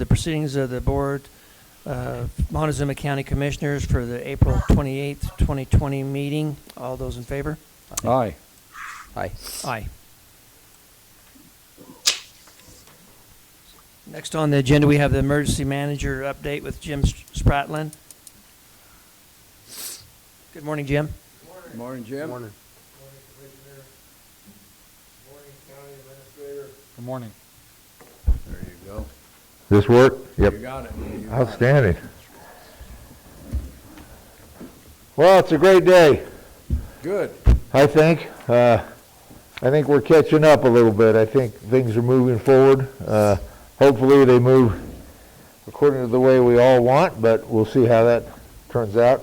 The proceedings of the Board of Montezuma County Commissioners for the April 28th, 2020 meeting. All those in favor? Aye. Aye. Aye. Next on the agenda, we have the emergency manager update with Jim Spratlin. Good morning, Jim. Good morning, Jim. Morning. Morning, Commissioner. Morning, County Administrator. Good morning. There you go. This work? Yep. You got it. You got it. Outstanding. Well, it's a great day, Good. I think. I think we're catching up a little bit. I think things are moving forward. Hopefully they move according to the way we all want, but we'll see how that turns out.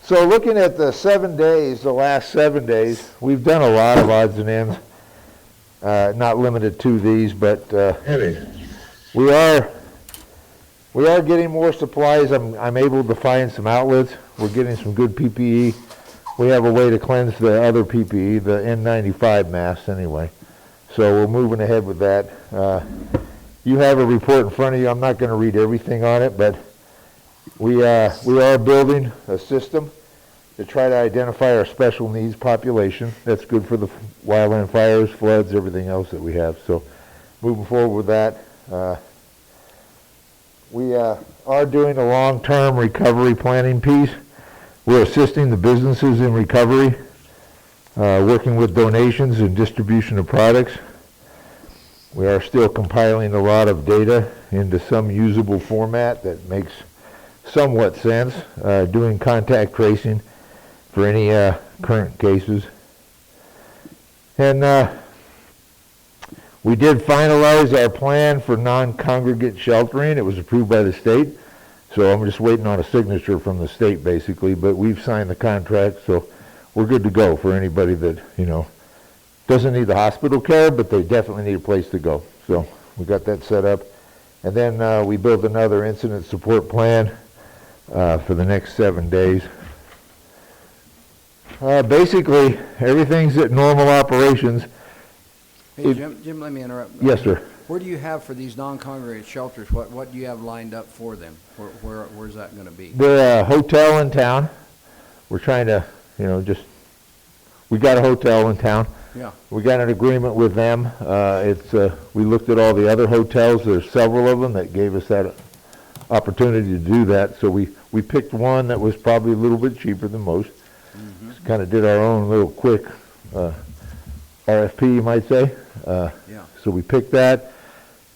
So looking at the 7 days, the last 7 days, we've done a lot of odds and ends, not limited to these, but we are getting more supplies. I'm able to find some outlets. We're getting some good PPE. We have a way to cleanse the other PPE, the N95 masks anyway. So we're moving ahead with that. You have a report in front of you. I'm not going to read everything on it, but we are building a system to try to identify our special needs population. That's good for the wildland fires, floods, everything else that we have. So moving forward with that. We are doing a long-term recovery planning piece. We're assisting the businesses in recovery, working with donations and distribution of products. We are still compiling a lot of data into some usable format that makes somewhat sense, doing contact tracing for any current cases. And we did finalize our plan for non-congregate sheltering. It was approved by the state, so I'm just waiting on a signature from the state basically, but we've signed the contract, so we're good to go for anybody that, doesn't need the hospital care, but they definitely need a place to go. So we got that set up. And then we built another incident support plan for the next 7 days. Basically, everything's at normal opera's. Hey, Jim, let me interrupt. Yes, sir. What do you have for these non-congregate shelters? What do you have lined up for them? Where's that going to be? They're a hotel in town. We're trying to, we got a hotel in town. Yeah. We got an agreement with them. We looked at all the other hotels. There's several of them that gave us that opportunity to do that. So we picked one that was probably a little bit cheaper than most. Mm-hmm. Kind of did our own little quick RFP, you might say. Yeah. So we picked that.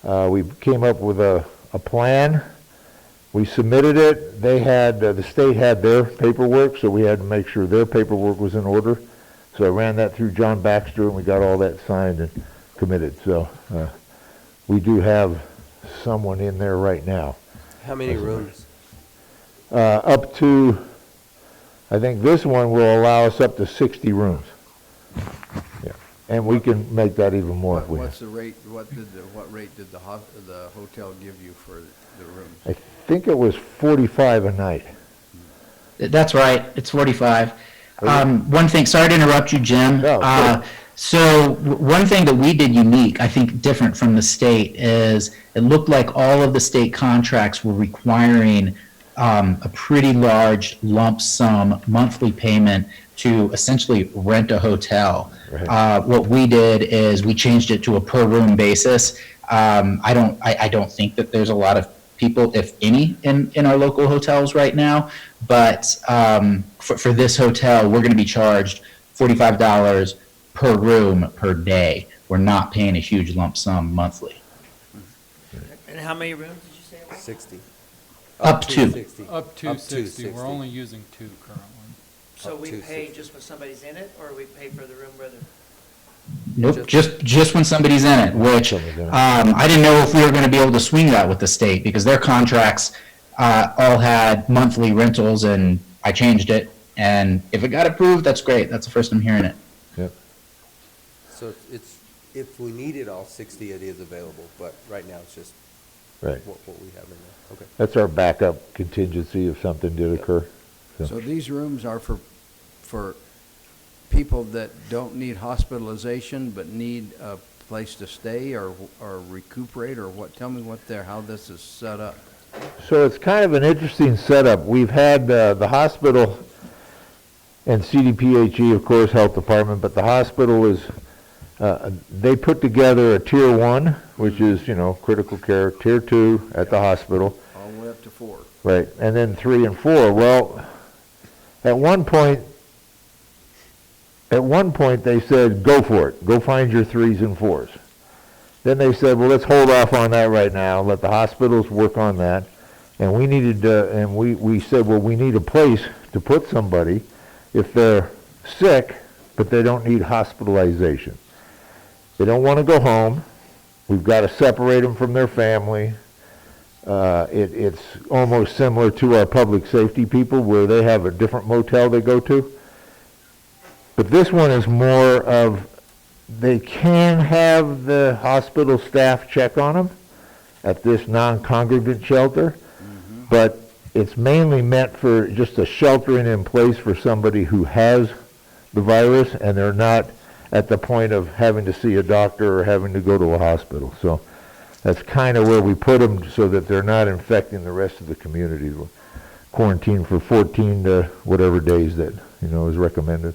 We came up with a plan. We submitted it. They had, the state had their paperwork, so we had to make sure their paperwork was in order. So I ran that through John Baxter, and we got all that signed and committed. So we do have someone in there right now. How many rooms? Up to, I think this one will allow us up to 60 rooms. Yeah. And we can make that even more if we What's the rate? What rate did the hotel give you for the rooms? I think it was 45 a night. That's right. It's 45. One thing, sorry to interrupt you, Jim. No, sure. So one thing that we did unique, I think different from the state, is it looked like all of the state contracts were requiring a pretty large lump sum monthly payment to essentially rent a hotel. Right. What we did is we changed it to a per room basis. I don't think that there's a lot of people, if any, in our local hotels right now, but for this hotel, we're going to be charged $45 per room per day. We're not paying a huge lump sum monthly. And how many rooms did you say it was? 60. Up to. 60. Up to 60. 60. We're only using 2 currently. So Up we to pay 60. just when somebody's in it, or we pay for the room where they're... Nope, just when somebody's in it, which Somebody's in it. I didn't know if we were going to be able to swing that with the state because their contracts all had monthly rentals, and I changed it. And if it got approved, that's great. That's the first I'm hearing it. Yep. So it's, if we needed all 60, it is available, but right now it's just Right. what we have in there. Okay. That's our backup contingency if something did occur. So these rooms are for people that don't need hospitalization but need a place to stay or recuperate, or what? Tell me how this is set up. So it's kind of an interesting setup. We've had the hospital and CDPHE, of course, Health Department, but the hospital is, they put together a Tier 1, which is, critical care, Tier 2 at the hospital. All the way up to 4. Right, and then 3 and 4. Well, at one point they said, go for it. Go find your 3s and 4s. Then they said, well, let's hold off on that right now. Let the hospitals work on that. And we needed, we said, well, we need a place to put somebody if they're sick, but they don't need hospitalization. They don't want to go home. We've got to separate them from their family. It's almost similar to our public safety people where they have a different motel they go to. But this one is more of, they can have the hospital staff check on them at this non-congregant shelter, but it's mainly meant for just a sheltering in place for somebody who has the virus and they're not at the point of having to see a doctor or having to go to a hospital. So that's kind of where we put them so that they're not infecting the rest of the community. We'll quarantine for 14 to whatever days that, is recommended.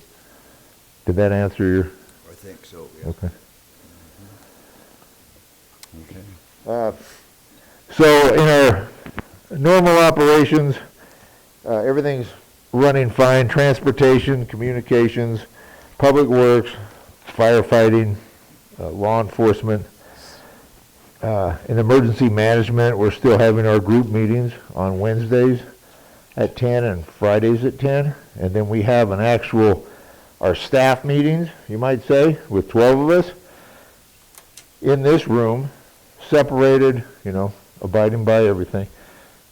Did that answer your? I think so, yeah. Okay. Okay. So in our normal operations, everything's running fine. Transportation, communications, public works, firefighting, law enforcement. In emergency management, we're still having our group meetings on Wednesdays at 10 and Fridays at 10. And then we have our staff meetings, you might say, with 12 of us in this room, separated, abiding by everything.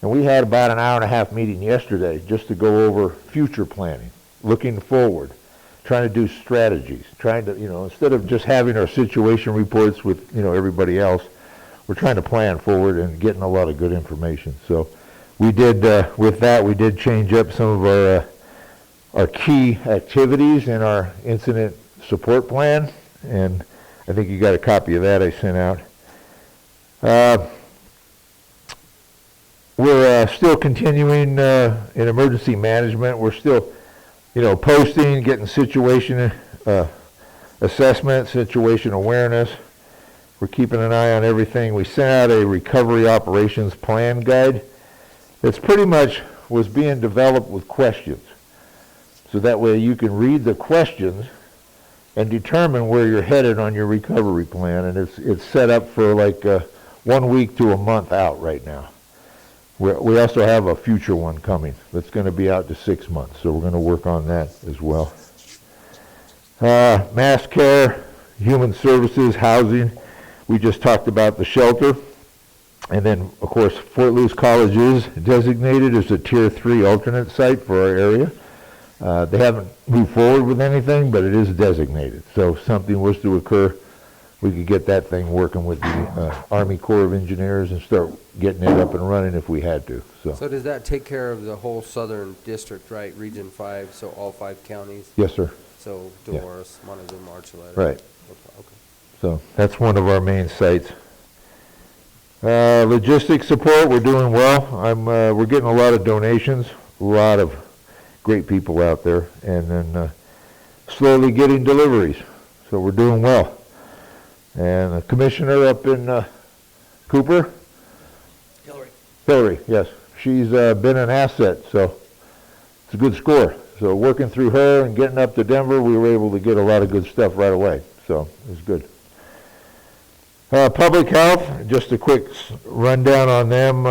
And we had about an hour and a half meeting yesterday just to go over future planning, looking forward, trying to do strategies, trying to, instead of just having our situation reports with, everybody else, we're trying to plan forward and getting a lot of good information. So we did, with that, we did change up some of our key activities in our incident support plan, and I think you got a copy of that I sent out. We're still continuing in emergency management. We're still, posting, getting situation assessment, situation awareness. We're keeping an eye on everything. We sent out a recovery operations plan guide that's pretty much was being developed with questions. So that way you can read the questions and determine where you're headed on your recovery plan. And it's set up for like 1 week to a month out right now. We also have a future one coming that's going to be out to 6 months. So we're going to work on that as well. Mass care, human services, housing. We just talked about the shelter. And then, of course, Fort Lewis College is designated as a Tier 3 alternate site for our area. They haven't moved forward with anything, but it is designated. So if something was to occur, we could get that thing working with the Army Corps of Engineers and start getting it up and running if we had to. So does that take care of the whole southern district, right? Region 5, so all 5 counties? Yes, sir. So Dolores, Montezuma, Archuleta? Right. Okay. So that's one of our main sites. Logistics support, we're doing well. We're getting a lot of donations, a lot of great people out there, and then slowly getting deliveries. So we're doing well. And the commissioner up in Cooper? Hillary, yes. She's been an asset, so it's a good score. So working through her and getting up to Denver, we were able to get a lot of good stuff right away. So it was good. Public health, just a quick rundown on them.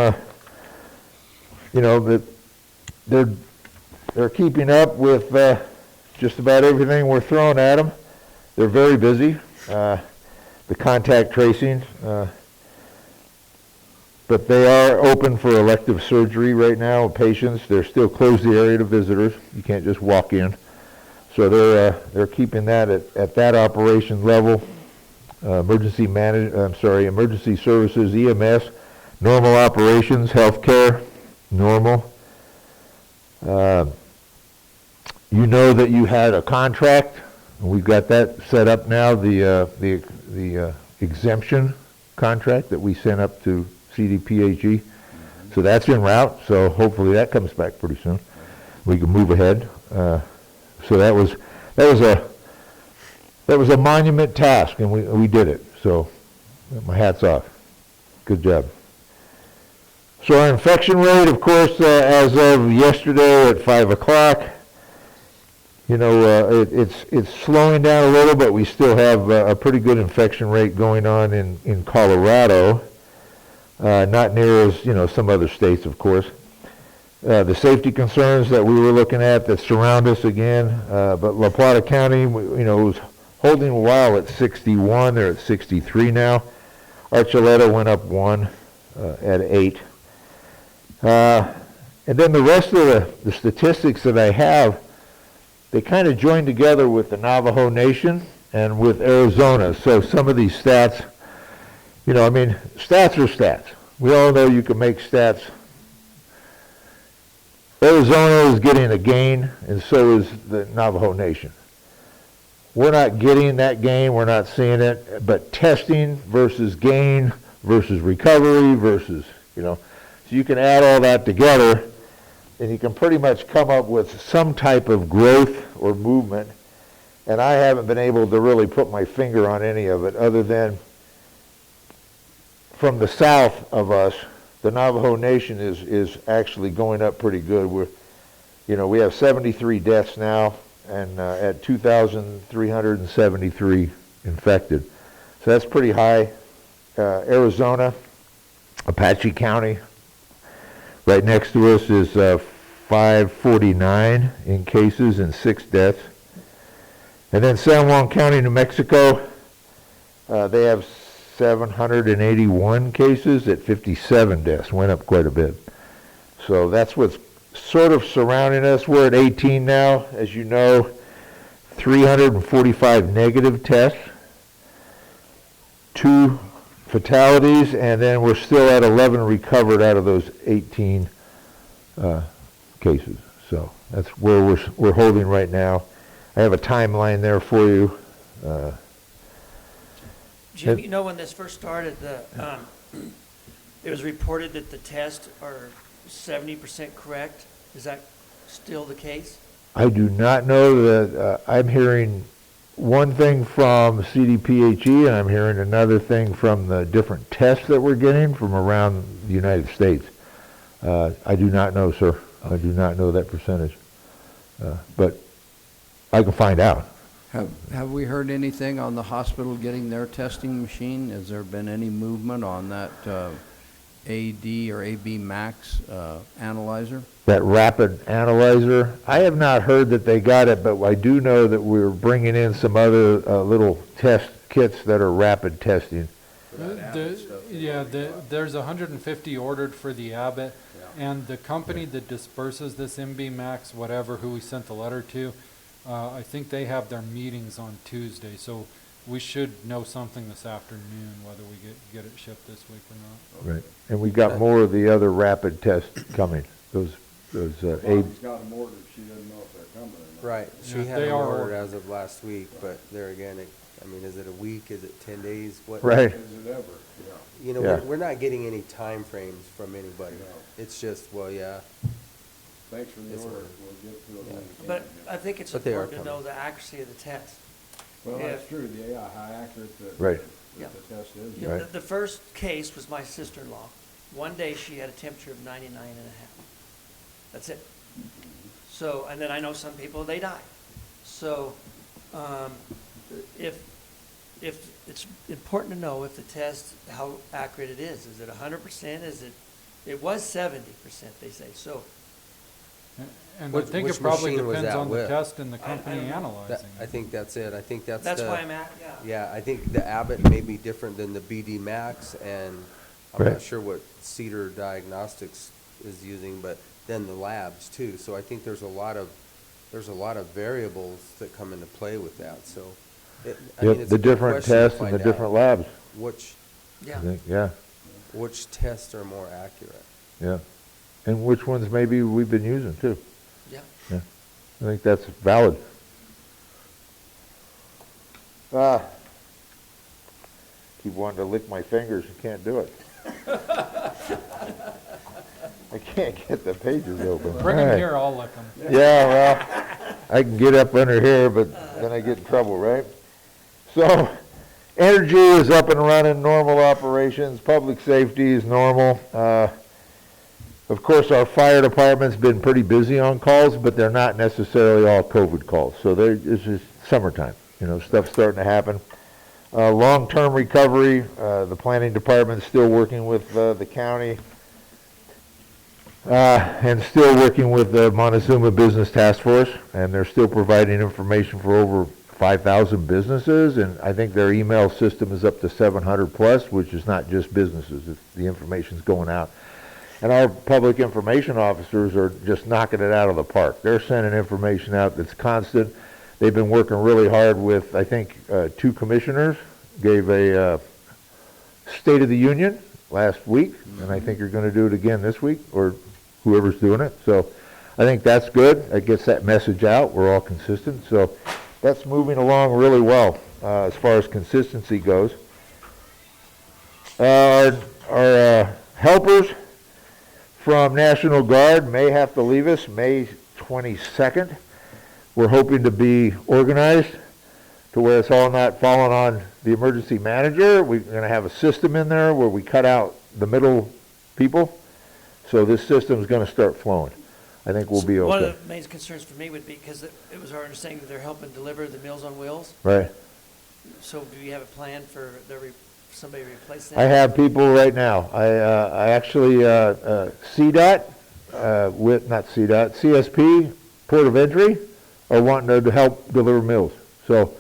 They're keeping up with just about everything we're throwing at them. They're very busy. The contact tracing, but they are open for elective surgery right now. Patients, they're still closed the area to visitors. You can't just walk in. So they're keeping that at that operation level. Emergency services, EMS, normal operations, healthcare, normal. You know that you had a contract We've got that set up now, the exemption contract that we sent up to CDPHE. So that's en route, so hopefully that comes back pretty soon. We can move ahead. So that was a monument task, and we did it. So my hat's off. Good job. So our infection rate, of course, as of yesterday at 5 o'clock, you know, it's slowing down a little, but we still have a pretty good infection rate going on in Colorado. Not near as, you know, some other states, of course. The safety concerns that we were looking at that surround us again, but La Plata County, you know, was holding a while at 61. They're at 63 now. Archuleta went up 1 at 8. And then the rest of the statistics that I have, they kind of join together with the Navajo Nation and with Arizona. So some of these stats, you know, I mean, stats are stats. We all know you can make stats. Arizona is getting a gain, and so is the Navajo Nation. We're not getting that gain, we're not seeing it, but testing versus gain versus recovery versus, you know, so you can add all that together, and you can pretty much come up with some type of growth or movement, and I haven't been able to really put my finger on any of it other than from the south of us, the Navajo Nation is actually going up pretty good. We have 73 deaths now, and at 2,373 infected. So that's pretty high. Arizona, Apache County, right next to us is 549 in cases and 6 deaths. And then San Juan County, New Mexico, they have 781 cases at 57 deaths, went up quite a bit. So that's what's sort of surrounding us. We're at 18 now, as you know, 345 negative tests, 2 fatalities, and then we're still at 11 recovered out of those 18 cases. So that's where we're holding right now. I have a timeline there for you. Jim, you know, when this first started, it was reported that the tests are 70% correct. Is that still the case? I do not know that. I'm hearing one thing from CDPHE, and I'm hearing another thing from the different tests that we're getting from around the United States. I do not know, sir. I do not know that percentage. But I can find out. Have we heard anything on the hospital getting their testing machine? Has there been any movement on that AD or AB Max analyzer? That rapid analyzer, I have not heard that they got it, but I do know that we're bringing in some other little test kits that are rapid testing. There's 150 ordered for the Abbott, and the company that disperses this MB Max, whatever, who we sent the letter to, I think they have their meetings on Tuesday, so we should know something this afternoon whether we get it shipped this week or not. Right, and we got more of the other rapid tests coming. Those Bobby's got them ordered, she doesn't know if they're coming or not. Right, she Yeah, had they them are ordered ordered. as of last week, but there again, I mean, is it a week, is it 10 days? What? Right. Is it ever? Yeah. You know, Yeah. we're not getting any time frames from anybody. No. It's just, well, yeah, Thanks for the It's order, ordered. we'll get to it when we can. But I think it's But they are important to know coming. the accuracy of the test. Well, that's if- true, yeah, how accurate Right. the test is. You know, Right. the first case was my sister-in-law. One day she had a temperature of 99.5. That's it. So, and then I know some people, they die. So, if it's important to know if the test, how accurate it is. Is it 100%? It was 70%, they say. So, And I Which- think which it probably machine was depends that on the with? test and the I company don't know. analyzing I it. think that's it. I think that's that's the. why I'm at, Yeah, I think the Abbott may be different than the BD Max, and I'm Right. not sure what Cedar Diagnostics is using, but then the labs too. So I think there's a lot of variables that come into play with that, so. I mean, Yep, it's the a good different question to tests and the find different out labs. Which I Yeah. think, yeah, tests are more accurate. yeah. And which ones maybe we've been using too. Yeah. I think that's valid. Keep wanting to lick my fingers and can't do it. I can't get the pages open. Bring All them right. here, I'll lick them. Yeah, well, I can get up under here, but then I get in trouble, right? So, energy is up and running, normal operations, public safety is normal. Of course, our fire department's been pretty busy on calls, but they're not necessarily all COVID calls. So it's just summertime, stuff's starting to happen. Long-term recovery, the planning department's still working with the county. And still working with the Montezuma Business Task Force, and they're still providing information for over 5,000 businesses, and I think their email system is up to 700 plus, which is not just businesses, the information's going out. And our public information officers are just knocking it out of the park. They're sending information out that's constant. They've been working really hard with, I think, 2 commissioners, gave a State of the Union last week, and I think you're going to do it again this week, or whoever's doing it. So I think that's good. It gets that message out. We're all consistent. So that's moving along really well as far as consistency goes. Our helpers from National Guard may have to leave us May 22nd. We're hoping to be organized to where it's all not falling on the emergency manager. We're going to have a system in there where we cut out the middle people. So this system is going to start flowing. I think we'll be okay. One of the main concerns for me would be, because it was our understanding that they're helping deliver the Meals on Wheels. Right. So do you have a plan for somebody to replace that? I have people right now. I actually, CDOT, not CDOT, CSP, Port of Entry, are wanting to help deliver meals. So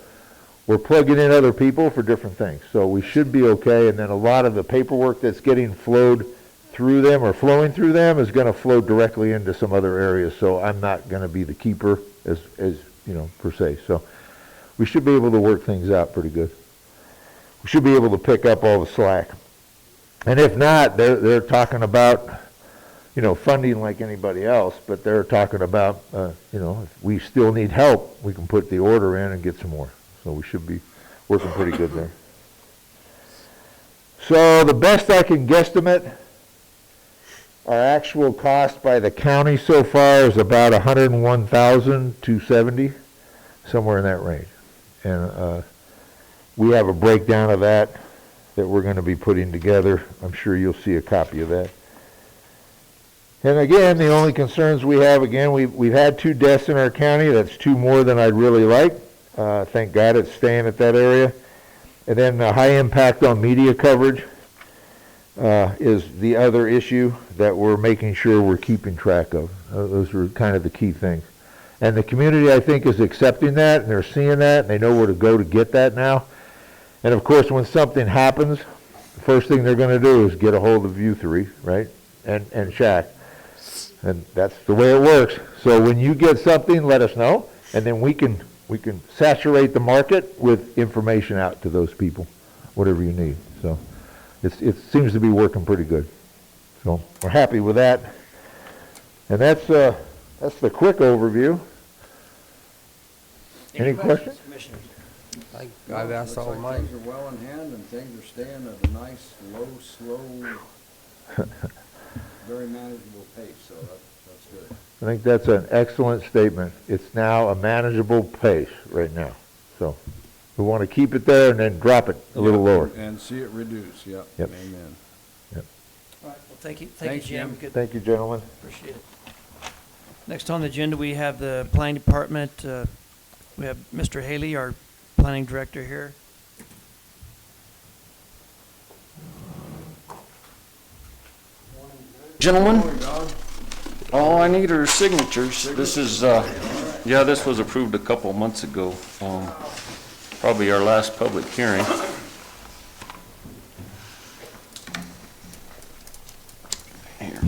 we're plugging in other people for different things. So we should be okay. And then a lot of the paperwork that's getting flowed through them or flowing through them is going to flow directly into some other areas. So I'm not going to be the keeper as per se. So we should be able to work things out pretty good. We should be able to pick up all the slack. And if not, they're talking about, funding like anybody else, but they're talking about, if we still need help, we can put the order in and get some more. So we should be working pretty good there. So the best I can guesstimate, our actual cost by the county so far is about $101,270, somewhere in that range. And we have a breakdown of that we're going to be putting together. I'm sure you'll see a copy of that. And again, the only concerns we have, we've had 2 deaths in our county. That's 2 more than I'd really like. Thank God it's staying at that area. And then high impact on media coverage is the other issue that we're making sure we're keeping track of. Those are kind of the key things. And the community, I think, is accepting that, and they're seeing that, and they know where to go to get that now. And of course, when something happens, the first thing they're going to do is get a hold of you 3, right? And Shaq. And that's the way it works. So when you get something, let us know, and then we can saturate the market with information out to those people, whatever you need. So it seems to be working pretty good. So we're happy with that. And that's the quick overview. Any questions? Commissioners? I've asked all of mine. Things are well in hand and things are staying at a nice, low, slow, very manageable pace, so that's good. I think that's an excellent statement. It's now a manageable pace right now. So we want to keep it there and then drop it a little lower. And see it reduce, yep. Yep. Amen. Yep. All right, well, thank you, Thanks, Jim. Jim. Good. Thank you, gentlemen. Appreciate it. Next on the agenda, we have the planning department. We have Mr. Haley, our planning director here. Gentlemen, all I need are signatures. This is, this was approved a couple months ago, probably our last public hearing. Here.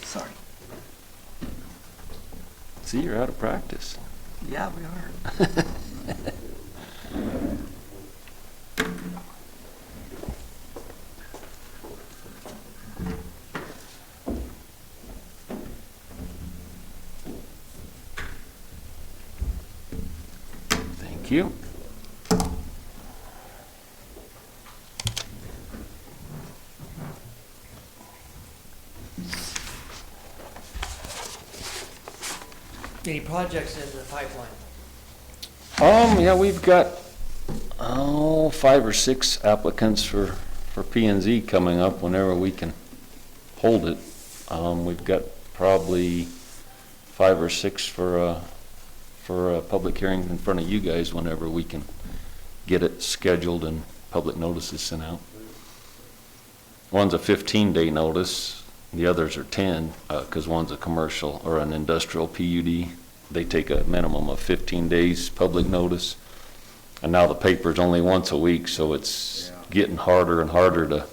Sorry. See, you're out of practice. Yeah, we are. Thank you. Any projects in the pipeline? Yeah, we've got, 5 or 6 applicants for P and Z coming up whenever we can hold it. We've got probably 5 or 6 for a public hearing in front of you guys whenever we can get it scheduled and public notices sent out. One's a 15-day notice, the others are 10, because one's a commercial or an industrial PUD. They take a minimum of 15 days public notice. And now the paper's only once a week, so it's getting harder and harder to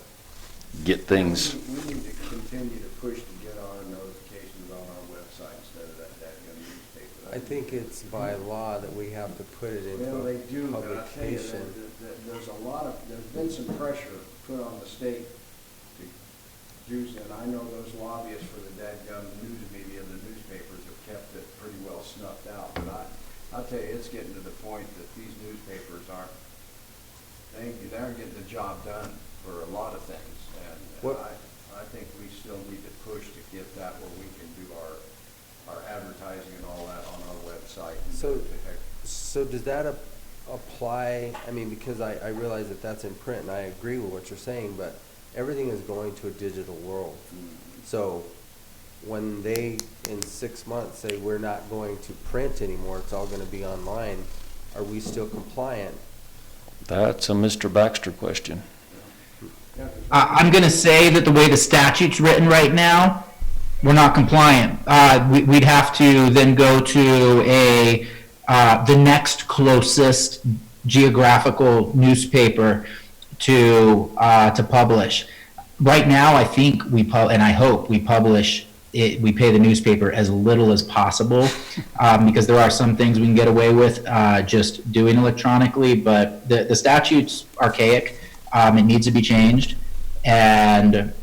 get things. We need to continue to push to get our notifications on our website instead of that newspaper. I think it's by law that we have to put it into Well, they a do, but I tell you, publication. there's been some pressure put on the state to use it. I know those lobbyists for the dadgum news media, the newspapers have kept it pretty well snuffed out, but I'll tell you, it's getting to the point that these newspapers they aren't getting the job done for a lot of things, and I think we still need to push to get that where we can do our advertising and all that on our website. So does that apply, I mean, because I realize that that's in print, and I agree with what you're saying, but everything is going to a digital world. So when they, in 6 months, say we're not going to print anymore, it's all gonna be online, are we still compliant? That's a Mr. Baxter question. I'm going to say that the way the statute's written right now, we're not compliant. We'd have to then go to the next closest geographical newspaper to publish. Right now, I think and I hope we publish it, we pay the newspaper as little as possible, because there are some things we can get away with just doing electronically, but the statute's archaic. It needs to be changed, and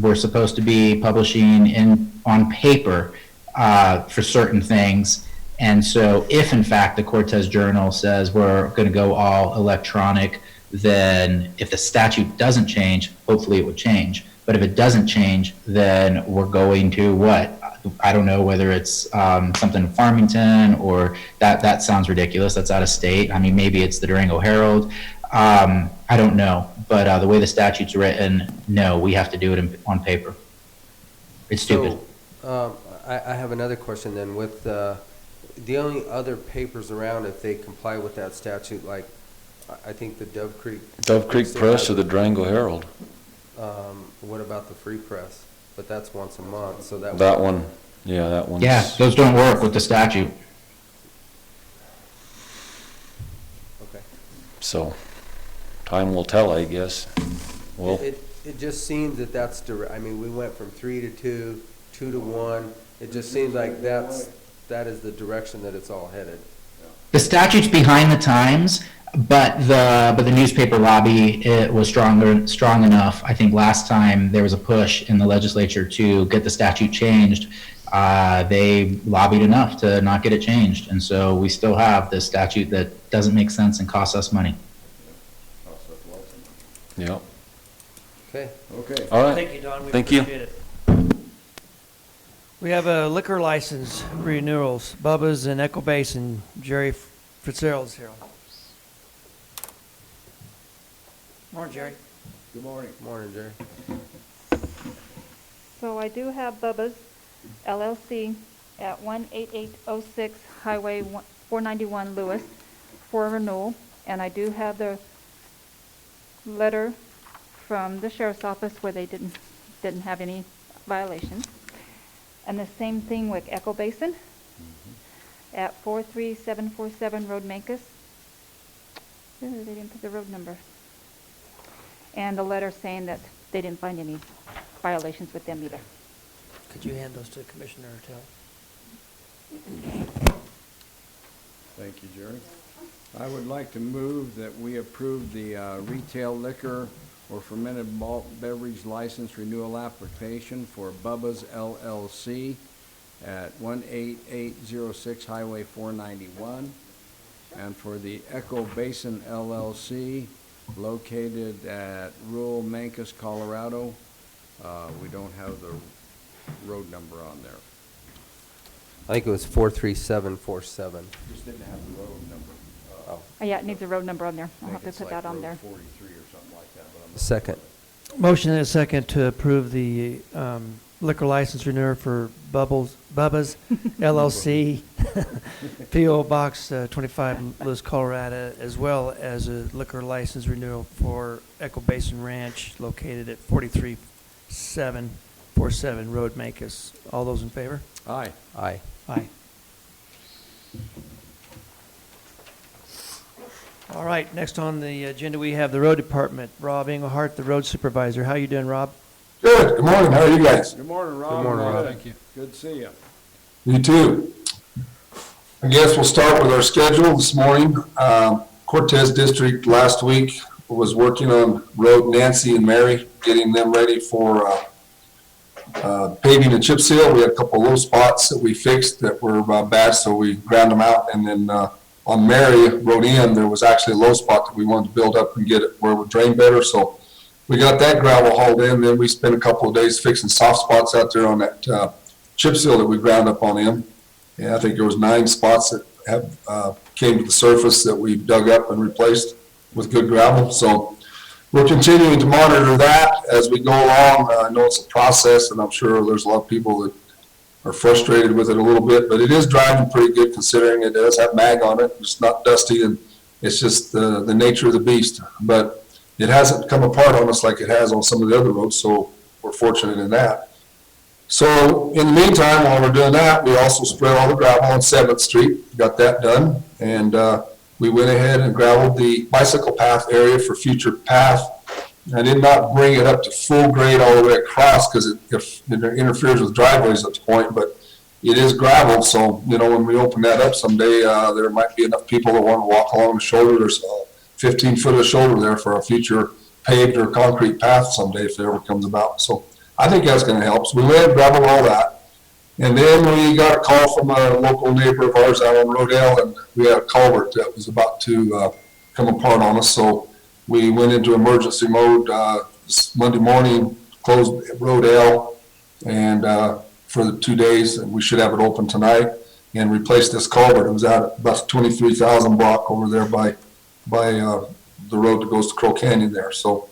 we're supposed to be publishing on paper for certain things. And so if in fact the Cortez Journal says we're going to go all electronic, then if the statute doesn't change, hopefully it would change. But if it doesn't change, then we're going to what? I don't know whether it's something in Farmington, or that sounds ridiculous. That's out of state. I mean, maybe it's the Durango Herald. I don't know. But the way the statute's written, no, we have to do it on paper. It's stupid. So, I have another question then. With the only other papers around, if they comply with that statute, like I think the Dove Creek Press or the Durango Herald. What about the Free Press? But that's once a month, so that one, yeah, that one. Yeah, those don't work with the statute. Okay. So, time will tell, I guess. Well, It just seems that that's direct. I mean, we went from 3 to 2, 2 to 1. It just seems like that is the direction that it's all headed. The statute's behind the times, but the newspaper lobby, it was strong enough. I think last time there was a push in the legislature to get the statute changed. They lobbied enough to not get it changed, and so we still have this statute that doesn't make sense and costs us money. yeah. Okay. Okay. All right. Thank you, Don. We Thank you. appreciate it. We have a liquor license renewals. Bubba's and Echo Basin. Jerry Fitzgerald's here. Morning, Jerry. Good morning. Morning, Jerry. So I do have Bubba's LLC at 18806 Highway 491 Lewis for renewal. And I do have the letter from the sheriff's office where they didn't have any violations. And the same thing with Echo Basin at 43747 Road Mancus. They didn't put the road number. And a letter saying that they didn't find any violations with them either. Could you hand those to Commissioner Ortell? Thank you, Jerry. I would like to move that we approve the retail liquor or fermented malt beverage license renewal application for Bubba's LLC at 18806 Highway 491. and for the Echo Basin LLC located at rural Mancos, Colorado. We don't have the road number on there. I think it was 43747. Just didn't have the road number. Oh, Yeah, it needs a road number on there. I'll I have think to it's put like that on road there. 43 or something like that, but I'm not second. Motion and a second to approve the liquor license renewal for Bubba's LLC, P.O. Box 25, Lewis, Colorado, as well as a liquor license renewal for Echo Basin Ranch located at 43747 Road Mancos. All those in favor? Aye. Aye. Aye. All right, next on the agenda, we have the road department. Rob Englehart, the road supervisor. How you doing, Rob? Good. Good morning. How are you guys? Good morning, Rob. Good morning, Rob. Thank you. Good to see you. You too. I guess we'll start with our schedule this morning. Cortez District last week was working on Road Nancy and Mary, getting them ready for paving and chip seal. We had a couple of low spots that we fixed that were bad, so we ground them out. And then on Mary, Road N, there was actually a low spot that we wanted to build up and get it where it would drain better. So we got that gravel hauled in. Then we spent a couple of days fixing soft spots out there on that chip seal that we ground up on in. Yeah, I think there was 9 spots that have came to the surface that we dug up and replaced with good gravel. So we're continuing to monitor that as we go along. I know it's a process, and I'm sure there's a lot of people that are frustrated with it a little bit, but it is driving pretty good considering it does have mag on it. It's not dusty, and it's just the nature of the beast. But it hasn't come apart on us like it has on some of the other roads, so we're fortunate in that. So in the meantime, while we're doing that, we also spread all the gravel on 7th Street, got that done, and we went ahead and gravelled the bicycle path area for future path. I did not bring it up to full grade all the way across because it interferes with driveways at the point, but it is gravel, so, you know, when we open that up someday, there might be enough people that want to walk along the shoulder. There's 15 foot of shoulder there for a future paved or concrete path someday if it ever comes about. So I think that's going to help. So we went and gravelled all that. And then we got a call from a local neighbor of ours out on Road L, and we had a culvert that was about to come apart on us. So we went into emergency mode this Monday morning, closed Road L, and for the 2 days, and we should have it open tonight, and replace this culvert. It was at about 23,000 block over there by the road that goes to Crow Canyon there. So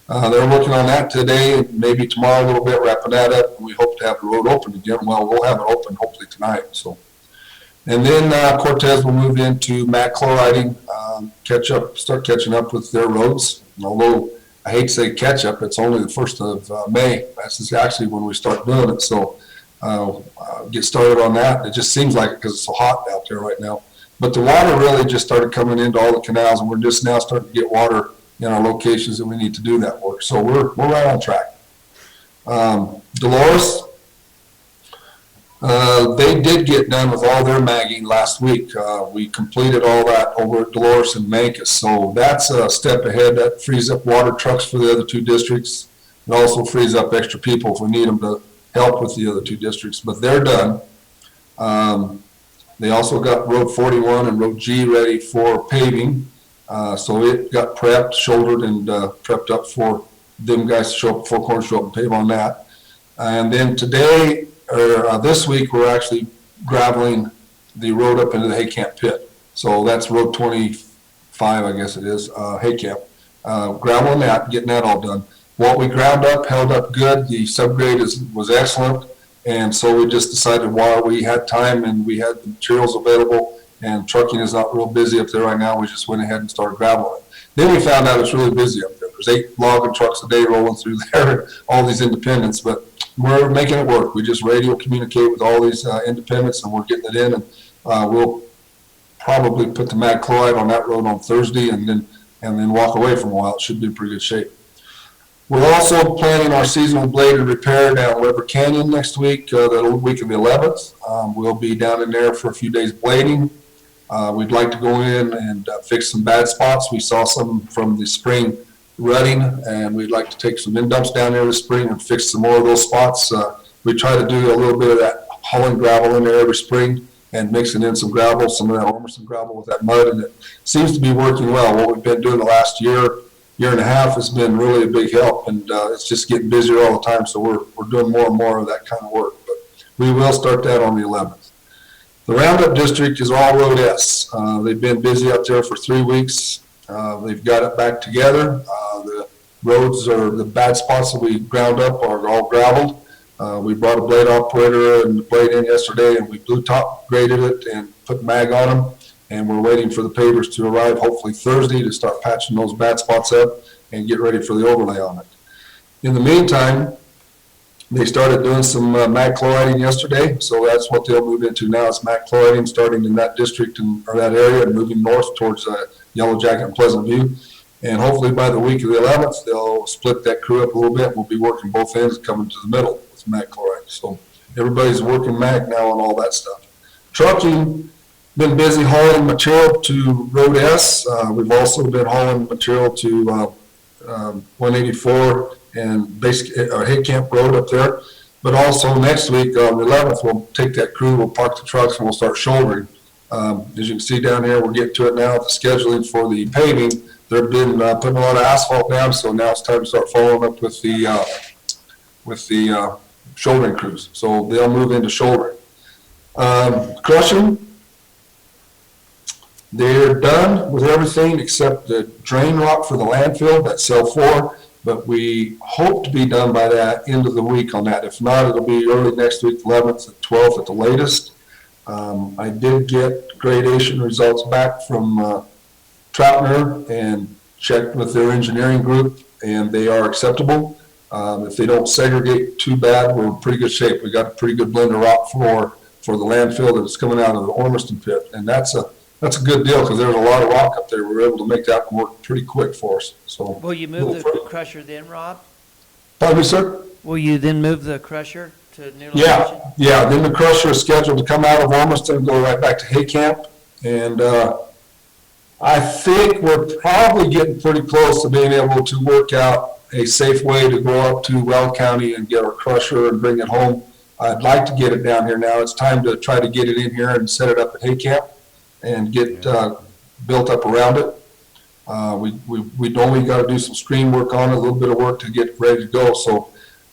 they're working on that today, maybe tomorrow a little bit, wrapping that up. We hope to have the road open again. Well, we'll have it open hopefully tonight. So, and then Cortez will move into mat chloriding, start catching up with their roads. And although I hate to say catch up, it's only the 1st of May. That's actually when we start doing it. So get started on that. It just seems like it because it's so hot out there right now. But the water really just started coming into all the canals, and we're just now starting to get water in our locations that we need to do that work. So we're right on track. Dolores, they did get done with all their magging last week. We completed all that over at Dolores and Mancos. So that's a step ahead. That frees up water trucks for the other 2 districts. It also frees up extra people if we need them to help with the other 2 districts. But they're done. They also got Road 41 and Road G ready for paving. So it got prepped, shouldered, and prepped up for them guys to show up, 4 corners show up and pave on that. And then today, or this week, we're actually graveling the road up into the Hay Camp pit. So that's Road 25, I guess it is, Hay Camp. Graveling that, getting that all done. What we ground up held up good. The subgrade was excellent. And so we just decided while we had time and we had the materials available, and trucking is not real busy up there right now, we just went ahead and started graveling it. Then we found out it's really busy up there. There's 8 logging trucks a day rolling through there, all these independents, but we're making it work. We just radio communicate with all these independents, and we're getting it in, and we'll probably put the mag chloride on that road on Thursday and then walk away from a while. It should be in pretty good shape. We're also planning our seasonal bladed repair down River Canyon next week, the week of the 11th. We'll be down in there for a few days blading. We'd like to go in and fix some bad spots. We saw some from the spring rutting, and we'd like to take some in-dumps down there this spring and fix some more of those spots. We try to do a little bit of that hauling gravel in there every spring, and mixing in some gravel, some of that Ormiston gravel with that mud, and it seems to be working well. What we've been doing the last year and a half has been really a big help, and it's just getting busier all the time, so we're doing more and more of that kind of work. But we will start that on the 11th. The Roundup District is all Road S. They've been busy out there for 3 weeks. They've got it back together. The roads or the bad spots that we ground up are all gravelled. We brought a blade operator and the blade in yesterday, and we blue top graded it and put mag on them. And we're waiting for the pavers to arrive hopefully Thursday to start patching those bad spots up and get ready for the overlay on it. In the meantime, they started doing some mag chloriding yesterday, so that's what they'll move into now is mag chloriding, starting in that district or that area and moving north towards Yellow Jacket and Pleasant View. And hopefully by the week of the 11th, they'll split that crew up a little bit. We'll be working both ends coming to the middle with mag chloride. So everybody's working mag now on all that stuff. Trucking, been busy hauling material to Road S. We've also been hauling material to 184 and Hay Camp Road up there. But also next week on the 11th, we'll take that crew, we'll park the trucks, and we'll start shouldering. As you can see down here, we're getting to it now, the scheduling for the paving. They've been putting a lot of asphalt down, so now it's time to start following up with the shouldering crews. So they'll move into shouldering. Crushing, they're done with everything except the drain rock for the landfill, that's cell 4, but we hope to be done by that end of the week on that. If not, it'll be early next week, 11th and 12th at the latest. I did get gradation results back from Troutner and checked with their engineering group, and they are acceptable. If they don't segregate too bad, we're in pretty good shape. We got a pretty good blend of rock for the landfill that's coming out of the Ormiston pit, and that's a good deal because there's a lot of rock up there. We were able to make that work pretty quick for us. So Will you move the crusher then, Rob? pardon me, sir? Will you then move the crusher to new location? Yeah. Then the crusher is scheduled to come out of Ormiston and go right back to Hay Camp, and I think we're probably getting pretty close to being able to work out a safe way to go up to Weld County and get our crusher and bring it home. I'd like to get it down here now. It's time to try to get it in here and set it up at Hay Camp and get built up around it. We'd only got to do some screen work on it, a little bit of work to get ready to go. So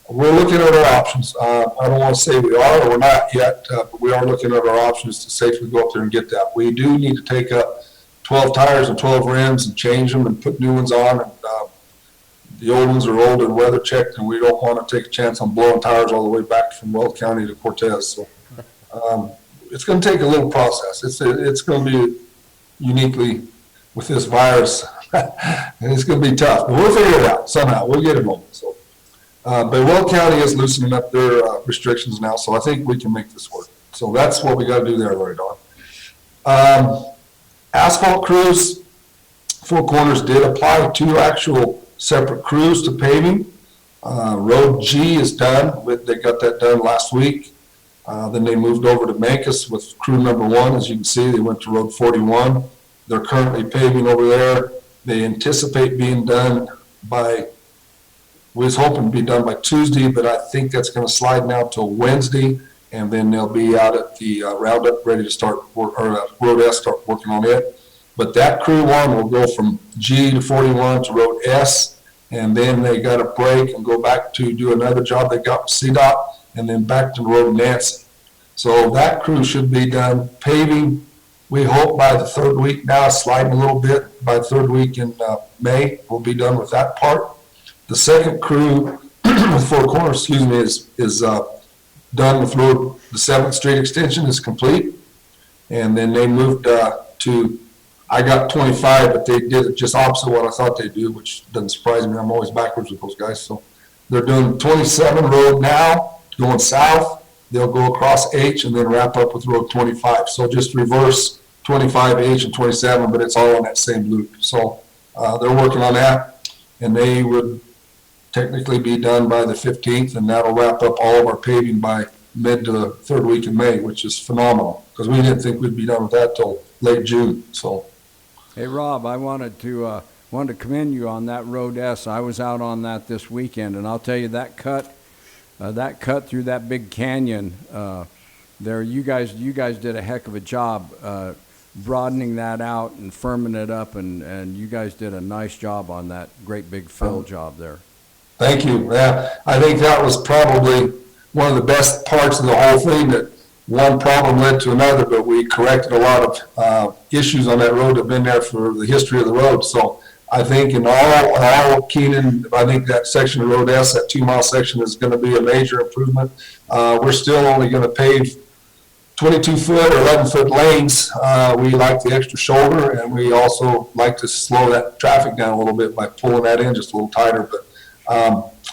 we're looking at our options. I don't want to say we are or we're not yet, but we are looking at our options to safely go up there and get that. We do need to take up 12 tires and 12 rims and change them and put new ones on. And, the old ones are old and weather checked, and we don't want to take a chance on blowing tires all the way back from Weld County to Cortez. So it's going to take a little process. It's going to be uniquely with this virus, and it's going to be tough. But we'll figure it out somehow. We'll get it home. So, but Weld County is loosening up their restrictions now, so I think we can make this work. So that's what we got to do there, Larry Don. Asphalt crews, Four Corners did apply 2 actual separate crews to paving. Road G is done. They got that done last week. Then they moved over to Mancus with crew number 1. As you can see, they went to Road 41. They're currently paving over there. They anticipate being done we was hoping to be done by Tuesday, but I think that's going to slide now till Wednesday, and then they'll be out at the Roundup ready to start work, or Road S start working on it. But that crew 1 will go from G to 41 to Road S, and then they got to break and go back to do another job they got with CDOT, and then back to Road Nancy. So that crew should be done paving, we hope by the 3rd week now, sliding a little bit. By the 3rd week in May, we'll be done with that part. The second crew with Four Corners, is done with the 7th Street extension is complete. And then they moved to, I got 25, but they did it just opposite what I thought they'd do, which doesn't surprise me. I'm always backwards with those guys. So they're doing 27 road now, going south. They'll go across H and then wrap up with road 25. So just reverse 25, H, and 27, but it's all on that same loop. So they're working on that, and they would technically be done by the 15th, and that'll wrap up all of our paving by mid to the 3rd week in May, which is phenomenal because we didn't think we'd be done with that till late June. So. Hey, Rob, I wanted to commend you on that Road S. I was out on that this weekend, and I'll tell you that cut through that big canyon there, you guys did a heck of a job broadening that out and firming it up, and you guys did a nice job on that great big fill job there. Thank you. Yeah, I think that was probably one of the best parts of the whole thing, that one problem led to another, but we corrected a lot of issues on that road that have been there for the history of the road. So I think in all Keenan, I think that section of Road S, that 2-mile section, is going to be a major improvement. We're still only going to pave 22-foot or 11-foot lanes. We like the extra shoulder, and we also like to slow that traffic down a little bit by pulling that in just a little tighter. But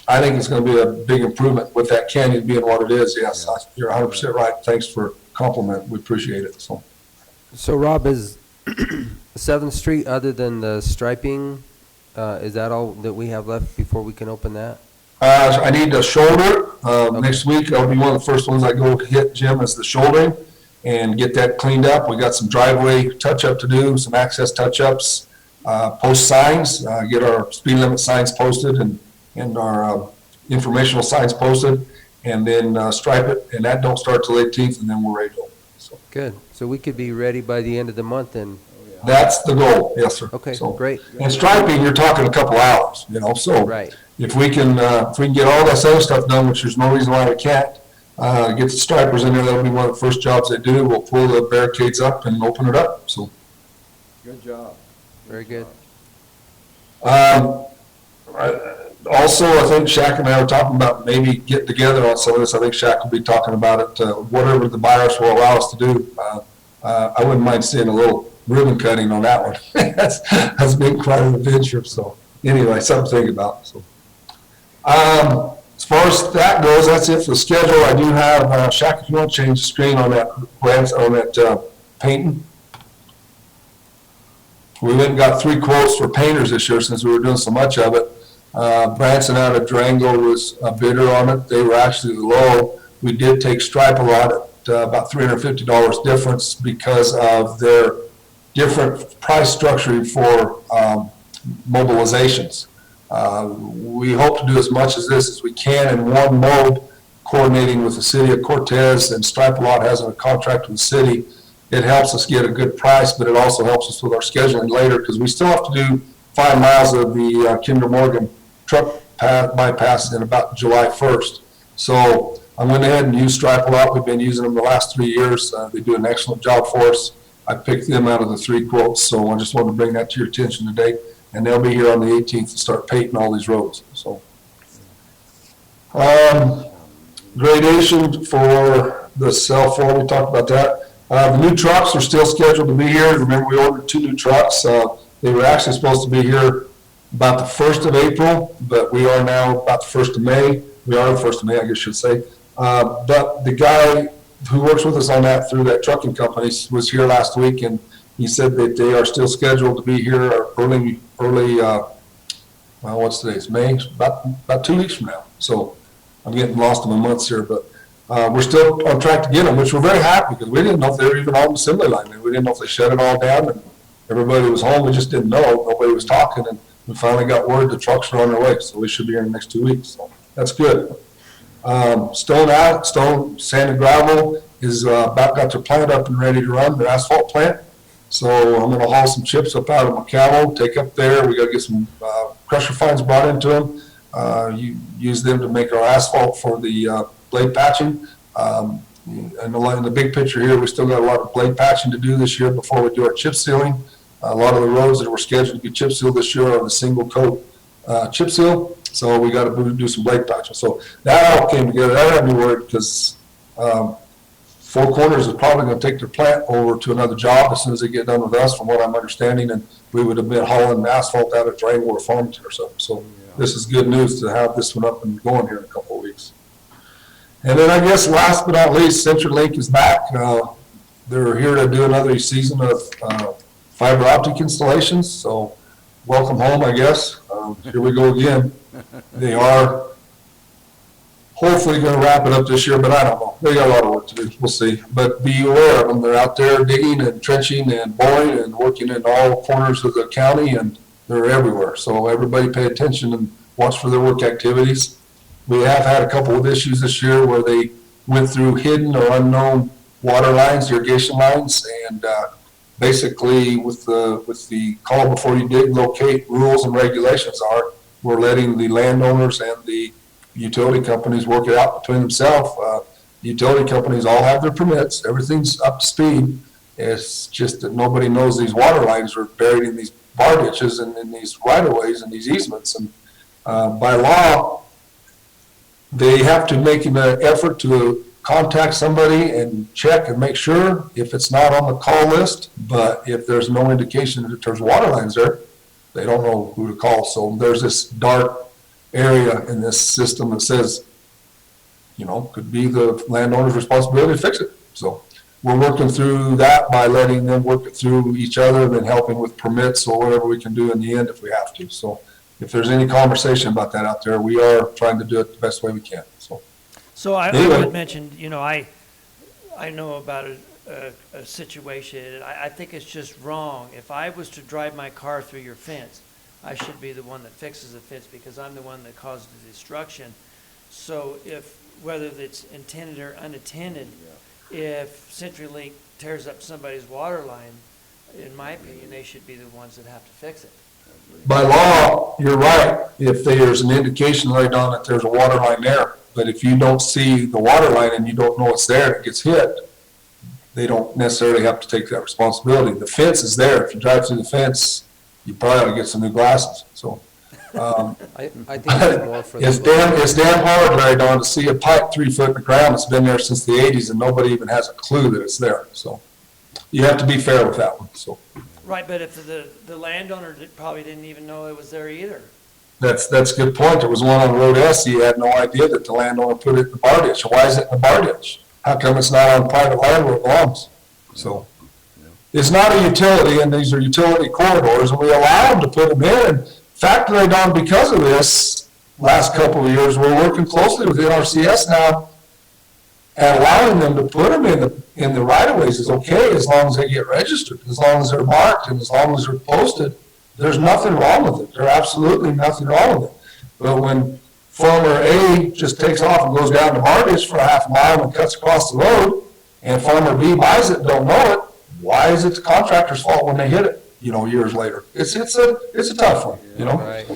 I think it's going to be a big improvement with that canyon being what it is. Yes, you're 100% right. Thanks for compliment. We appreciate it. So Rob, is 7th Street, other than the striping, is that all that we have left before we can open that? I need the shoulder. Next week, that'll be one of the first ones I go hit, Jim, is the shouldering and get that cleaned up. We got some driveway touch-up to do, some access touch-ups, post signs, get our speed limit signs posted and our informational signs posted, and then stripe it, and that don't start till 18th, and then we're ready to open. So. Good. So we could be ready by the end of the month then. That's the goal, yes, sir. Okay, So, great. and striping, you're talking a couple hours, so. Right. If we can get all this other stuff done, which there's no reason why we can't, get the stripers in there, that'll be one of the first jobs they do. We'll pull the barricades up and open it up, so. Good job. Very good. Also, I think Shaq and I were talking about maybe getting together on some of this. I think Shaq will be talking about it, whatever the buyers will allow us to do. I wouldn't mind seeing a little ribbon cutting on that one. That's been quite an adventure, so anyway, something to think about, so. As far as that goes, that's it for the schedule. I do have, Shaq, if you want to change the screen on that painting. We went and got 3 quotes for painters this year since we were doing so much of it. Branson out of Durango was a bidder on it. They were actually low. We did take Stripe a lot at about $350 difference because of their different price structure for mobilizations. We hope to do as much as this as we can in one mode, coordinating with the city of Cortez, and Stripe a lot has a contract with the city. It helps us get a good price, but it also helps us with our scheduling later, because we still have to do 5 miles of the Kinder Morgan truck bypass in about July 1st. So I went ahead and used Stripe a lot. We've been using them the last 3 years. They do an excellent job for us. I picked them out of the 3 quotes, so I just wanted to bring that to your attention today. And they'll be here on the 18th to start painting all these roads. So, gradation for the cell phone, we talked about that. The new trucks are still scheduled to be here. Remember, we ordered 2 new trucks. They were actually supposed to be here about the 1st of April, but we are now about the 1st of May. We are the 1st of May, I guess I should say. But the guy who works with us on that through that trucking company was here last week, and he said that they are still scheduled to be here early, what's today? It's May, about 2 weeks from now. So I'm getting lost in my months here, but we're still on track to get them, which we're very happy, because we didn't know if they were even on the assembly line. We didn't know if they shut it all down and everybody was home. We just didn't know. Nobody was talking, and we finally got word the trucks are on their way. So we should be here in the next 2 weeks. So that's good. Stone, sand and gravel is about got their plant up and ready to run, their asphalt plant. So I'm going to haul some chips up out of McCallum, take up there. We got to get some crusher fines brought into them. Use them to make our asphalt for the blade patching. And in the big picture here, we still got a lot of blade patching to do this year before we do our chip sealing. A lot of the roads that were scheduled to be chip sealed this year are the single coat chip seal. So we got to do some blade patching. So that all came together. That had me worried, because Four Corners is probably going to take their plant over to another job as soon as they get done with us, from what I'm understanding, and we would have been hauling asphalt out of Durango or Farmington or something. So this is good news to have this one up and going here in a couple of weeks. And then I guess last but not least, CenturyLink is back. They're here to do another season of fiber optic installations. So welcome home, I guess. Here we go again. They are hopefully going to wrap it up this year, but I don't know. They got a lot of work to do. We'll see. But be aware of them. They're out there digging and trenching and boring and working in all corners of the county, and they're everywhere. So everybody pay attention and watch for their work activities. We have had a couple of issues this year where they went through hidden or unknown water lines, irrigation lines, and basically with the call before you dig, locate rules and regulations are, we're letting the landowners and the utility companies work it out between themselves. Utility companies all have their permits, everything's up to speed. It's just that nobody knows these water lines are buried in these bar ditches and in these right-of-ways and these easements. And by law, they have to make an effort to contact somebody and check and make sure if it's not on the call list. But if there's no indication that there's water lines there, they don't know who to call. So there's this dark area in this system that says, could be the landowner's responsibility to fix it. So we're working through that by letting them work it through each other and then helping with permits or whatever we can do in the end if we have to. So if there's any conversation about that out there, we are trying to do it the best way we can. So I Anyway. would mention, I know about a situation, I think it's just wrong. If I was to drive my car through your fence, I should be the one that fixes the fence because I'm the one that caused the destruction. So whether it's intended or unattended, if CenturyLink tears up somebody's water line, in my opinion, they should be the ones that have to fix it. By law, you're right, if there's an indication right on that there's a water line there. But if you don't see the water line and you don't know it's there and it gets hit, they don't necessarily have to take that responsibility. The fence is there. If you drive through the fence, you probably ought to get some new glasses. So I think it's more for it's damn hard, Larry Don, to see a pipe 3 foot in the ground that's been there since the 80s and nobody even has a clue that it's there. So you have to be fair with that one. So Right, but if the landowner probably didn't even know it was there either. that's a good point. There was one on Road S. He had no idea that the landowner put it in the bar ditch. Why is it in the bar ditch? How come it's not on private land where it belongs? So it's not a utility, and these are utility corridors, and we allow them to put them in. In fact, Larry Don, because of this, last couple of years, we're working closely with NRCS now, and allowing them to put them in the right-of-ways is okay as long as they get registered, as long as they're marked, and as long as they're posted. There's nothing wrong with it. There's absolutely nothing wrong with it. But when farmer A just takes off and goes down to Marcus for a half mile and cuts across the road, and farmer B buys it and don't know it, why is it the contractor's fault when they hit it, years later? It's a tough one, Right.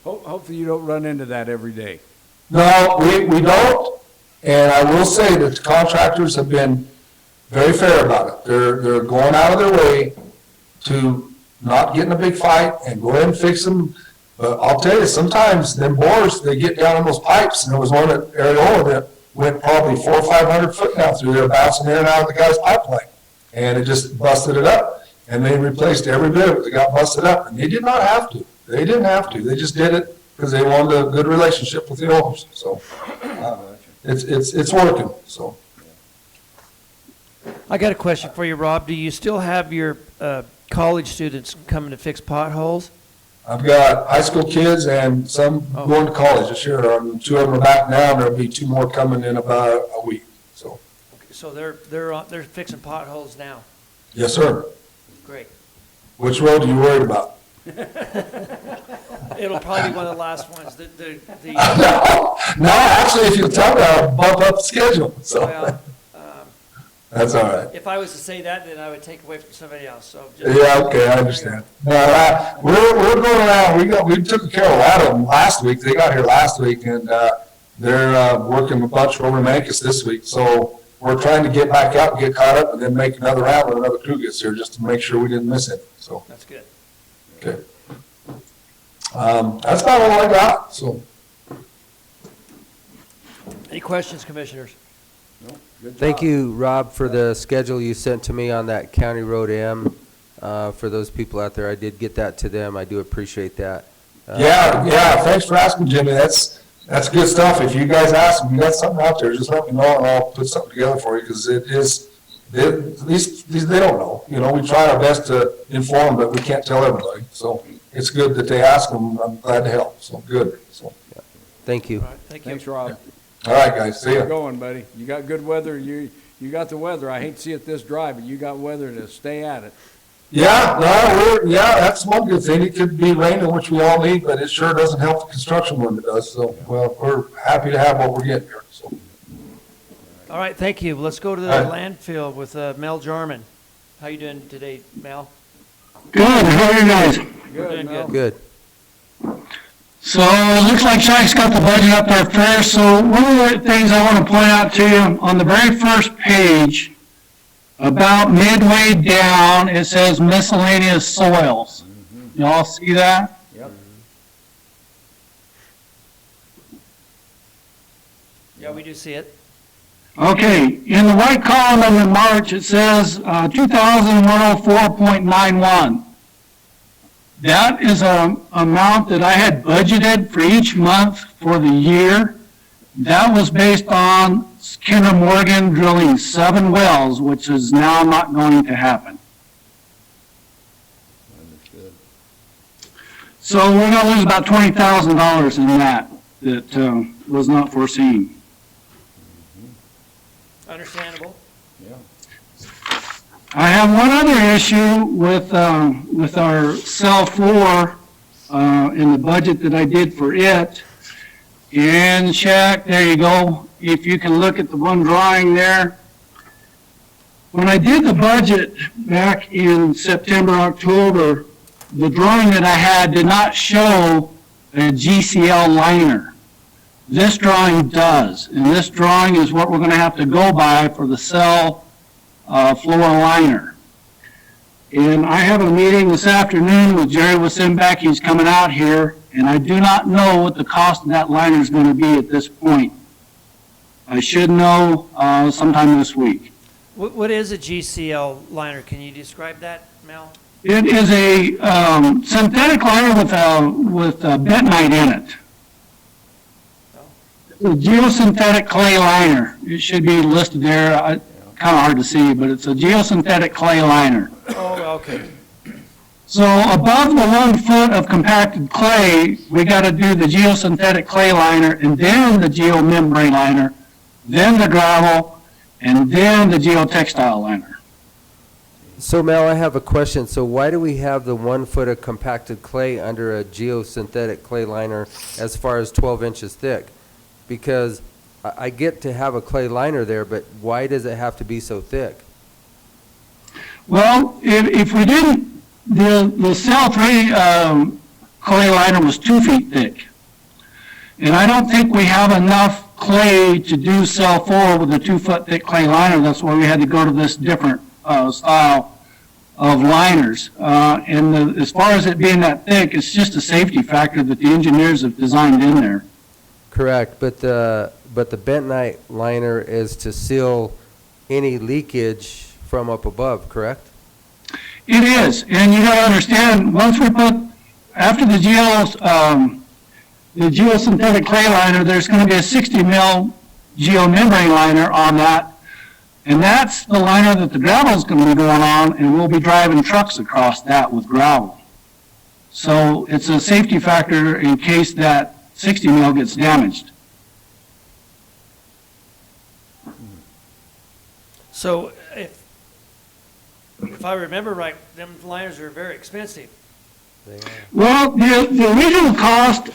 Hopefully you don't run into that every day. No, we don't. And I will say that the contractors have been very fair about it. They're going out of their way to not get in a big fight and go ahead and fix them. But I'll tell you, sometimes them bores, they get down in those pipes, and there was one at Areola that went probably 400 or 500 foot down through there, bouncing in and out of the guy's pipeline. And it just busted it up. And they replaced every bit of it that got busted up. And they did not have to. They didn't have to. They just did it because they wanted a good relationship with the owners. So it's working. So I got a question for you, Rob. Do you still have your college students coming to fix potholes? I've got high school kids and some going to college this year. 2 of them are back now, and there'll be 2 more coming in about a week. So So they're fixing potholes now. yes, sir. Great. Which road are you worried about? It'll probably be one of the last ones. No, actually, if you tell me, I'll bump up the schedule. So Well, that's all right. if I was to say that, then I would take away from somebody else. So just, Yeah, okay, I understand. We're going around. We took care of a lot of them last week. They got here last week, and they're working a bunch over in Mancus this week. So we're trying to get back out and get caught up, and then make another round when another crew gets here, just to make sure we didn't miss it. So That's good. okay, that's about all I got. So Any questions, commissioners? Good Thank job. you, Rob, for the schedule you sent to me on that County Road M. For those people out there, I did get that to them. I do appreciate that. yeah. Thanks for asking, Jimmy. That's good stuff. If you guys ask, if you got something out there, just let me know, and I'll put something together for you, because at least they don't know. We try our best to inform, but we can't tell everybody. So it's good that they ask, and I'm glad to help. So good. So Thank you. All right, thank you. Thanks, Rob. all right, guys. See Keep ya. going, buddy. You got good weather. You got the weather. I hate to see it this dry, but you got weather to stay at it. Yeah, that's one good thing. It could be raining, which we all need, but it sure doesn't help the construction when it does. So, well, we're happy to have what we're getting here. So, All All right, thank you. Let's go to the landfill with Mel Jarman. How you doing today, Mel? Good, how are you guys? Good, Mel. Good. So it looks like Shaq's got the budget up there first. So one of the things I want to point out to you, on the very first page, about midway down, it says miscellaneous soils. Y'all see that? Yep. Yeah, we do see it. Okay, in the white column in March, it says 2,104.91. That is an amount that I had budgeted for each month for the year. That was based on Kinder Morgan drilling 7 wells, which is now not going to happen. Understood. So we're going to lose about $20,000 in that was not foreseen. Understandable. Yeah. I have one other issue with our cell 4 in the budget that I did for it. And Shaq, there you go. If you can look at the one drawing there. When I did the budget back in September, October, the drawing that I had did not show a GCL liner. This drawing does, and this drawing is what we're going to have to go by for the cell floor liner. And I have a meeting this afternoon with Jerry Wasimbeck. He's coming out here, and I do not know what the cost of that liner is going to be at this point. I should know sometime this week. What is a GCL liner? Can you describe that, Mel? It is a synthetic liner with bentonite in it. A geosynthetic clay liner. It should be listed there. Kind of hard to see, but it's a geosynthetic clay liner. Oh, okay. So above the 1 foot of compacted clay, we got to do the geosynthetic clay liner, and then the geomembrane liner, then the gravel, and then the geotextile liner. So Mel, I have a question. So why do we have the 1 foot of compacted clay under a geosynthetic clay liner as far as 12 inches thick? Because I get to have a clay liner there, but why does it have to be so thick? Well, if we didn't, the cell 3 clay liner was 2 feet thick. And I don't think we have enough clay to do cell 4 with a 2 foot thick clay liner. That's why we had to go to this different style of liners. And as far as it being that thick, it's just a safety factor that the engineers have designed in there. Correct, but the bentonite liner is to seal any leakage from up above, correct? It is, and you gotta understand, once we put, after the geosynthetic clay liner, there's gonna be a 60 mil geomembrane liner on that, and that's the liner that the gravel's gonna be going on, and we'll be driving trucks across that with gravel. So it's a safety factor in case that 60 mil gets damaged. So if I remember right, them liners are very expensive. Well, the original cost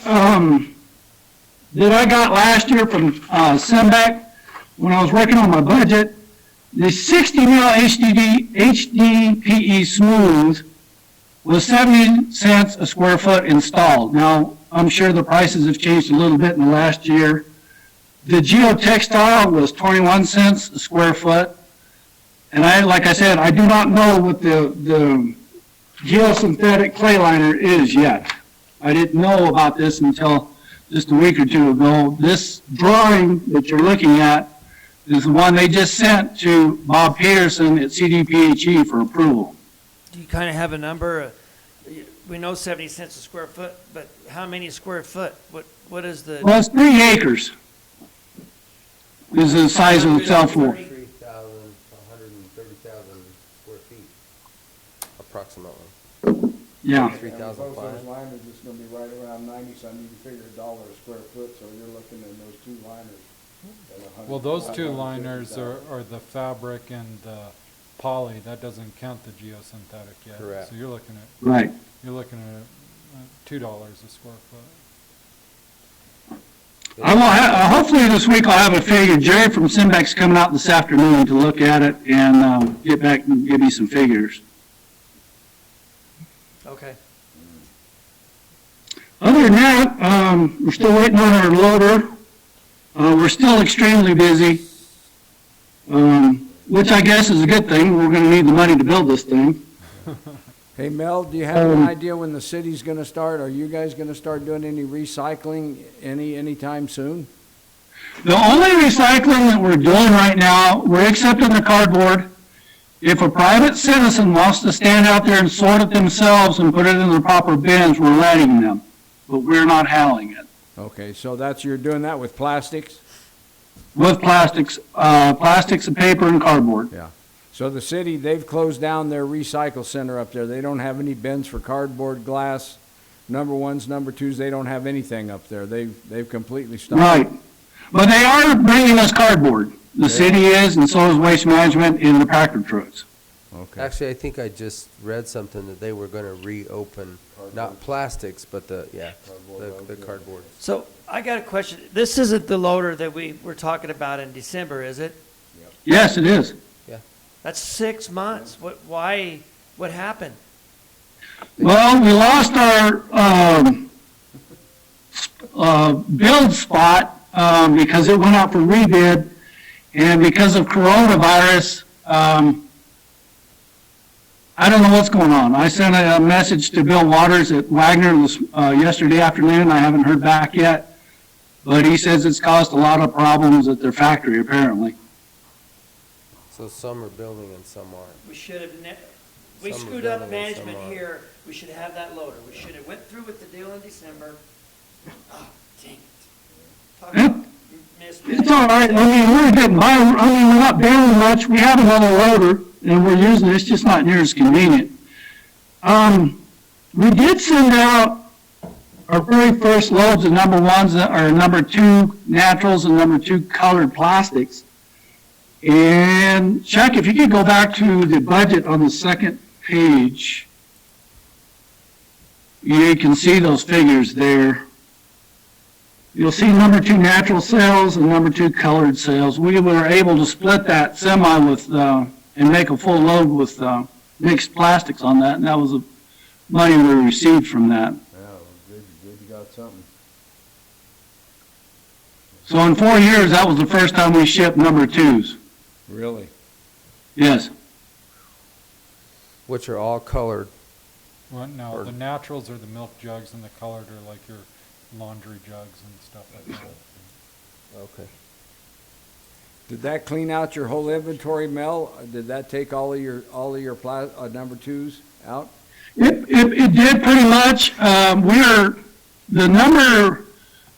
that I got last year from Sembeck, when I was working on my budget, the 60 mil HDPE smooth was 70 cents a square foot installed. Now, I'm sure the prices have changed a little bit in the last year. The geotextile was 21 cents a square foot. And like I said, I do not know what the geosynthetic clay liner is yet. I didn't know about this until just a week or two ago. This drawing that you're looking at is the one they just sent to Bob Peterson at CDPHE for approval. Do you kind of have a number? We know 70 cents a square foot, but how many square foot? What is the? Well, it's 3 acres. Is the size of the cell floor. 3,000 to 130,000 square feet, approximately. Yeah. And both those liners, it's gonna be right around 90, so I need to figure $1 a square foot, so you're looking at those 2 liners. at 100 Well, those two 150,000. liners are the fabric and the poly. That doesn't count the geosynthetic yet. Correct. So you're looking at $2 a square foot. I will hopefully this week I'll have a figure. Jerry from Simbec's coming out this afternoon to look at it and get back and give me some figures. Okay. Other than that, we're still waiting on our loader. We're still extremely busy, which I guess is a good thing. We're going to need the money to build this thing. Hey, Mel, do you have an idea when the city's gonna start? Are you guys gonna start doing any recycling anytime soon? The only recycling that we're doing right now, we're accepting the cardboard. If a private citizen wants to stand out there and sort it themselves and put it in the proper bins, we're letting them, but we're not handling it. Okay, so you're doing that with plastics? With plastics and paper and cardboard. Yeah. So the city, they've closed down their recycle center up there. They don't have any bins for cardboard, glass, number ones, number twos. They don't have anything up there. They've completely stopped. Right. But they are bringing us cardboard. The city is, and so is Waste Management in the Packard trucks. Okay. Actually, I think I just read something that they were gonna reopen, not plastics, but the cardboard. So I got a question. This isn't the loader that we were talking about in December, is it? Yes, it is. That's 6 months. What happened? Well, we lost our build spot because it went out for rebid, and because of coronavirus, I don't know what's going on. I sent a message to Bill Waters at Wagner yesterday afternoon. I haven't heard back yet, but he says it's caused a lot of problems at their factory, apparently. So some are building and some aren't. We should have, we Some are screwed up building and management some aren't. here. We should have that loader. We should have went through with the deal in December. Oh, dang it. Talk Yeah. about It's all right. I mean, we're getting by. I mean, we're not bailing much. We have another loader, and we're using it. It's just not near as convenient. We did send out our very first loads of number ones, or number two naturals and number two colored plastics. And Chuck, if you could go back to the budget on the second page, you can see those figures there. You'll see number two natural sales and number two colored sales. We were able to split that semi with, and make a full load with mixed plastics on that, and that was the money we received from that. Yeah, good, you got something. So in 4 years, that was the first time we shipped number twos. Really? Yes. Which are all colored. Well, no, the naturals are the milk jugs and the colored are like your laundry jugs and stuff like that. Okay. Did that clean out your whole inventory, Mel? Did that take all of your number twos out? It did pretty much. The number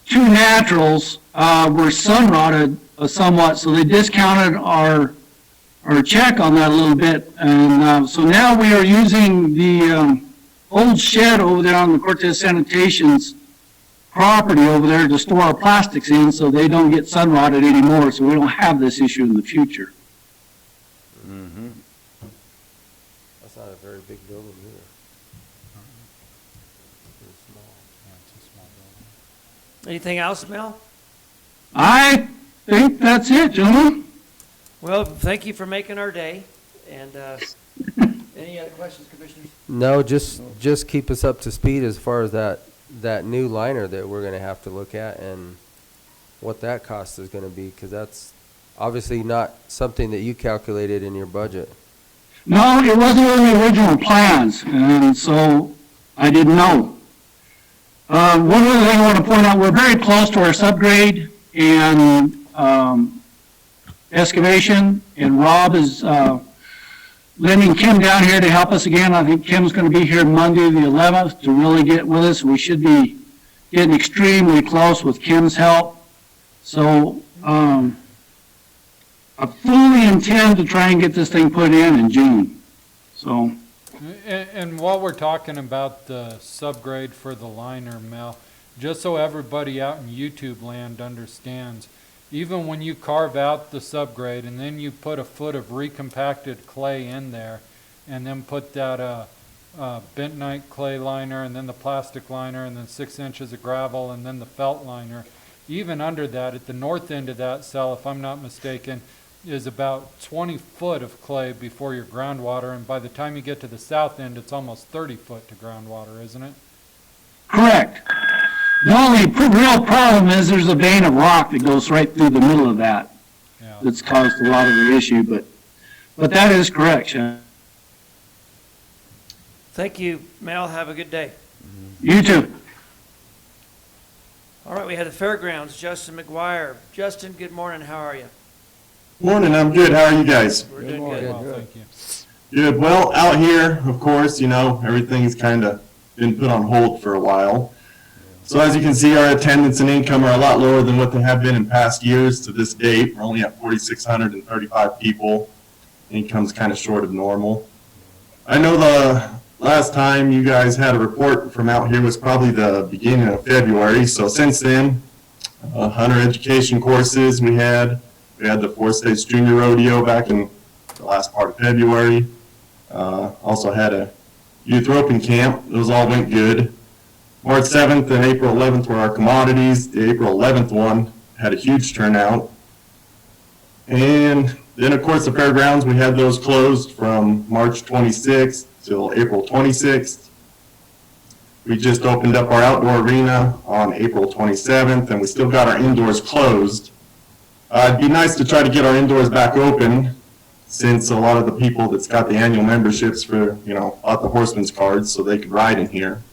two naturals were sun rotted somewhat, so they discounted our check on that a little bit. And so now we are using the old shed over there on the Cortez Sanitation's property over there to store our plastics in so they don't get sun rotted anymore, so we don't have this issue in the future. Mm-hmm. That's not a very big building either. Pretty small. Yeah, it's a small building. Anything else, Mel? I think that's it, gentlemen. Well, thank you for making our day. And any other questions, Commissioners? No, just keep us up to speed as far as that new liner that we're gonna have to look at and what that cost is gonna be, because that's obviously not something that you calculated in your budget. No, it wasn't in the original plans, and so I didn't know. One other thing I want to point out, we're very close to our subgrade and excavation, and Rob is lending Kim down here to help us again. I think Kim's going to be here Monday, the 11th, to really get with us. We should be getting extremely close with Kim's help. So I fully intend to try and get this thing put in June. So, And while we're talking about the subgrade for the liner, Mel, just so everybody out in YouTube land understands, even when you carve out the subgrade and then you put a foot of recompacted clay in there and then put that bentonite clay liner and then the plastic liner and then 6 inches of gravel and then the felt liner, even under that, at the north end of that cell, if I'm not mistaken, is about 20 foot of clay before your groundwater, and by the time you get to the south end, it's almost 30 foot to groundwater, isn't it? Correct. The only real problem is there's a vein of rock that goes right through the middle of that. Yeah. That's caused a lot of the issue, but that is correct, Sean. Thank you, Mel. Have a good day. You too. All right, we have the Fairgrounds, Justin McGuire. Justin, good morning. How are you? Morning, I'm good. How are you guys? We're doing good. Well, thank you. Good. Well, out here, of course, everything's kind of been put on hold for a while. So as you can see, our attendance and income are a lot lower than what they have been in past years to this date. We're only at 4,635 people. Income's kind of short of normal. I know the last time you guys had a report from out here was probably the beginning of February. So since then, hunter education courses we had the 4 States Junior Rodeo back in the last part of February. Also had a youth roping camp. Those all went good. March 7th and April 11th were our commodities. The April 11th one had a huge turnout. And then, of course, the fairgrounds, we had those closed from March 26th till April 26th. We just opened up our outdoor arena on April 27th, and we still got our indoors closed. It'd be nice to try to get our indoors back open, since a lot of the people that's got the annual memberships for, bought the horseman's cards so they could ride in here.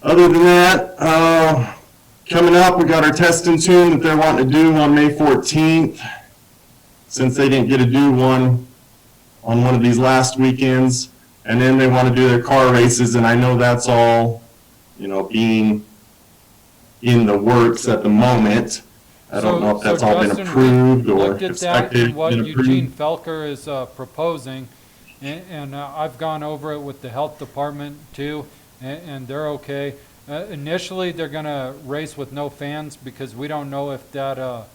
Other than that, coming up, we got our test and tune that they're wanting to do on May 14th. Since they didn't get to do one on one of these last weekends. And then they want to do their car races, and I know that's all, being in the works at the moment. I don't know if that's all been Justin, approved or looked at expected that to and what be Eugene approved. Felker is proposing, and I've gone over it with the health department too, and they're okay. Initially, they're going to race with no fans because we don't know if that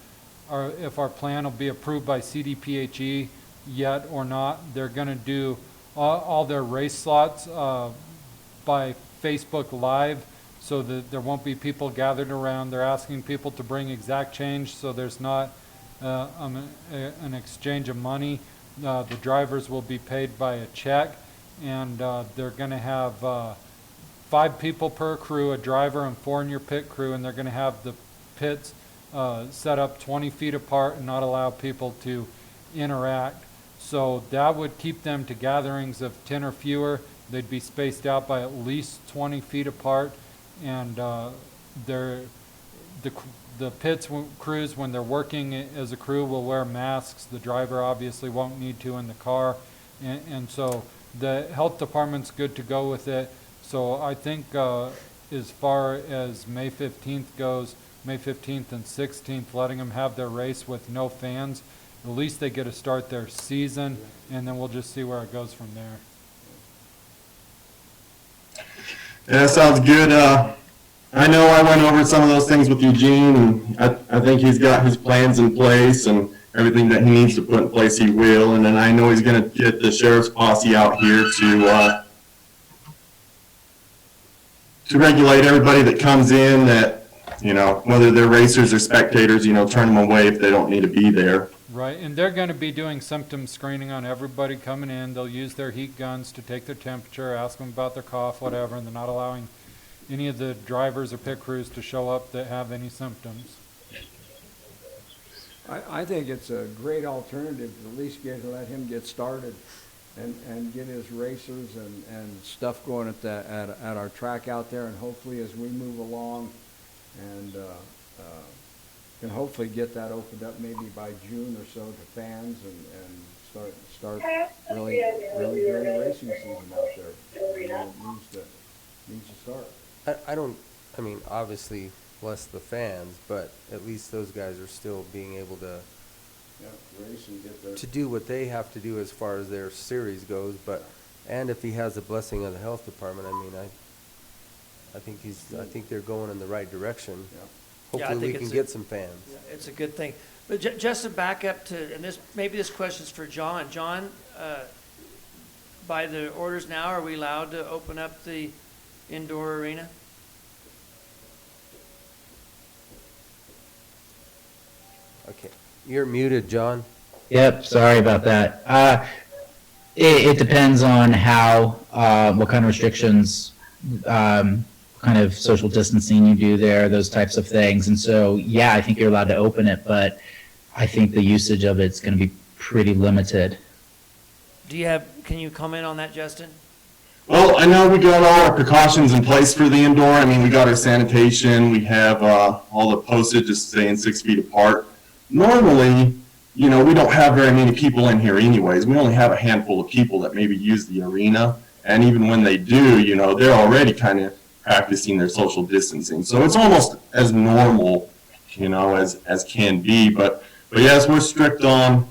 if our plan will be approved by CDPHE yet or not. They're going to do all their race slots by Facebook Live, so that there won't be people gathered around. They're asking people to bring exact change so there's not an exchange of money. The drivers will be paid by a check, and they're going to have 5 people per crew, a driver and 4 in your pit crew, and they're going to have the pits set up 20 feet apart and not allow people to interact. So that would keep them to gatherings of 10 or fewer. They'd be spaced out by at least 20 feet apart, and the pits crews, when they're working as a crew, will wear masks. The driver obviously won't need to in the car, and so the health department's good to go with it. So I think as far as May 15th goes, May 15th and 16th, letting them have their race with no fans, at least they get to start their season, and then we'll just see where it goes from there. Yeah, that sounds good. I know I went over some of those things with Eugene, and I think he's got his plans in place, and everything that he needs to put in place he will. And then I know he's going to get the sheriff's posse out here to regulate everybody that comes in, that, whether they're racers or spectators, turn them away if they don't need to be there. Right, and they're going to be doing symptom screening on everybody coming in. They'll use their heat guns to take their temperature, ask them about their cough, whatever, and they're not allowing any of the drivers or pit crews to show up that have any symptoms. I think it's a great alternative to at least let him get started and get his racers and stuff going at our track out there, and hopefully as we move along and can hopefully get that opened up maybe by June or so to fans and start really great racing season out there. It needs to start. I mean, obviously less the fans, but at least those guys are still being able to Race and get their to do what they have to do as far as their series goes. But and if he has the blessing of the health department, I mean, I think they're going in the right direction. Yeah. Hopefully we can get some fans. Yeah, it's a good thing. But just to back up to, and maybe this question's for John. John, by the orders now, are we allowed to open up the indoor arena? Okay, you're muted, John. Yep, sorry about that. It depends on how, what kind of restrictions, kind of social distancing you do there, those types of things. And so, yeah, I think you're allowed to open it, but I think the usage of it's going to be pretty limited. Can you comment on that, Justin? Well, I know we got all our precautions in place for the indoor. I mean, we got our sanitation, we have all the postage just staying 6 feet apart. Normally, you know, we don't have very many people in here anyways. We only have a handful of people that maybe use the arena. And even when they do, you know, they're already kind of practicing their social distancing. So it's almost as normal, you know, as can be. But yes, we're strict on,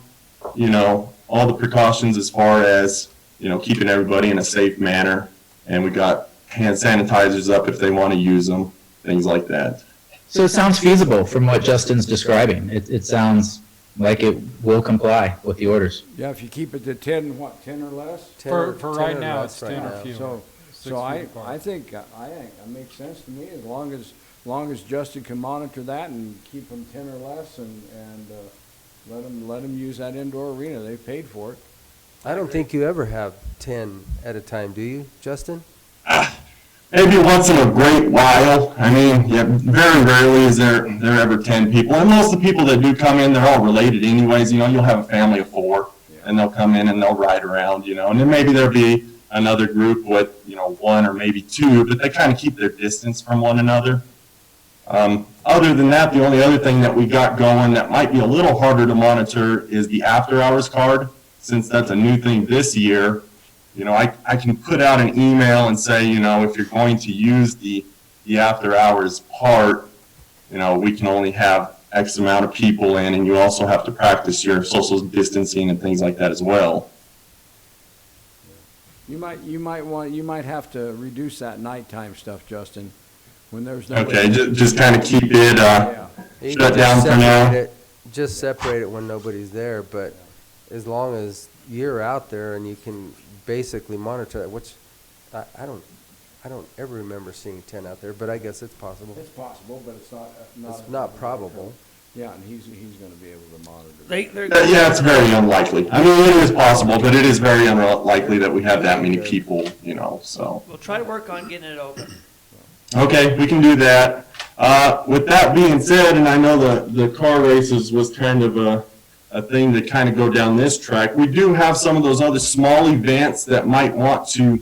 you know, all the precautions as far as, you know, keeping everybody in a safe manner. And we got hand sanitizers up if they want to use them, things like that. So it sounds feasible from what Justin's describing. It sounds like it will comply with the orders. Yeah, if you keep it to 10 or less? For 10 right or now, less it's 10 or now. fewer. So I think that makes sense to me, as long as Justin can monitor that and keep them 10 or less and let them use that indoor arena. They paid for it. I don't think you ever have 10 at a time, do you, Justin? Maybe once in a great while. I mean, yeah, very rarely is there ever 10 people. And most of the people that do come in, they're all related anyways. You know, you'll have a family of 4, and they'll come in and they'll ride around, you know. And then maybe there'll be another group with, you know, 1 or maybe 2, but they kind of keep their distance from one another. Other than that, the only other thing that we got going that might be a little harder to monitor is the after-hours card. Since that's a new thing this year, you know, I can put out an email and say, you know, if you're going to use the after-hours part, you know, we can only have X amount of people in, and you also have to practice your social distancing and things like that as well. You might have to reduce that nighttime stuff, Justin, when there's no. Okay, just kind of keep it You shut can down just for now. separate it- Just separate it when nobody's there, but as long as you're out there and you can basically monitor it, which I don't ever remember seeing 10 out there, but I guess it's possible. It's possible, but it's not. It's not probable. Yeah, and he's going to be able to monitor. Yeah, it's very unlikely. I mean, it is possible, but it is very unlikely that we have that many people, you know, so. We'll try to work on getting it open. Okay, we can do that. With that being said, and I know the car races was kind of a thing to kind of go down this track, we do have some of those other small events that might want to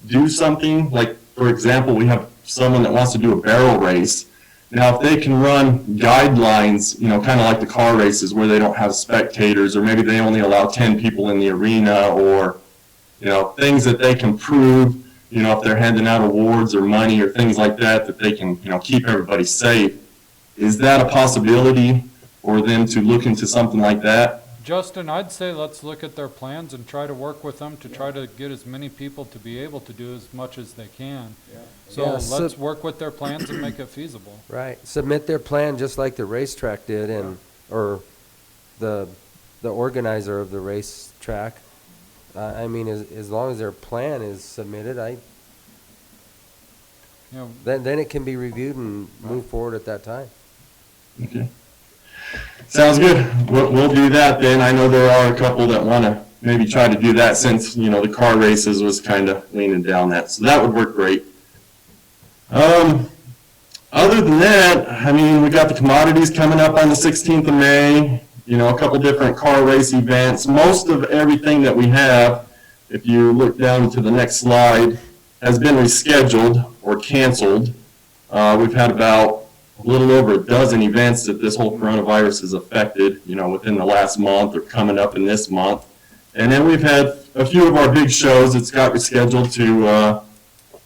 do something. Like, for example, we have someone that wants to do a barrel race. Now, if they can run guidelines, you know, kind of like the car races where they don't have spectators, or maybe they only allow 10 people in the arena, or, you know, things that they can prove, you know, if they're handing out awards or money or things like that, that they can, you know, keep everybody safe. Is that a possibility for them to look into something like that? Justin, I'd say let's look at their plans and try to work with them to try to get as many people to be able to do as much as they can. So Yeah, let's work with their plans and make it feasible. Right, submit their plan just like the racetrack did, and, or the organizer of the racetrack. I mean, as long as their plan is submitted, You know, then it can be reviewed and move forward at that time. Okay. Sounds good. We'll do that then. I know there are a couple that want to maybe try to do that since, you know, the car races was kind of leaning down that. So that would work great. Other than that, I mean, we got the commodities coming up on the 16th of May, you know, a couple different car race events. Most of everything that we have, if you look down to the next slide, has been rescheduled or canceled. We've had about a little over a dozen events that this whole coronavirus has affected, you know, within the last month or coming up in this month. And then we've had a few of our big shows that's got rescheduled to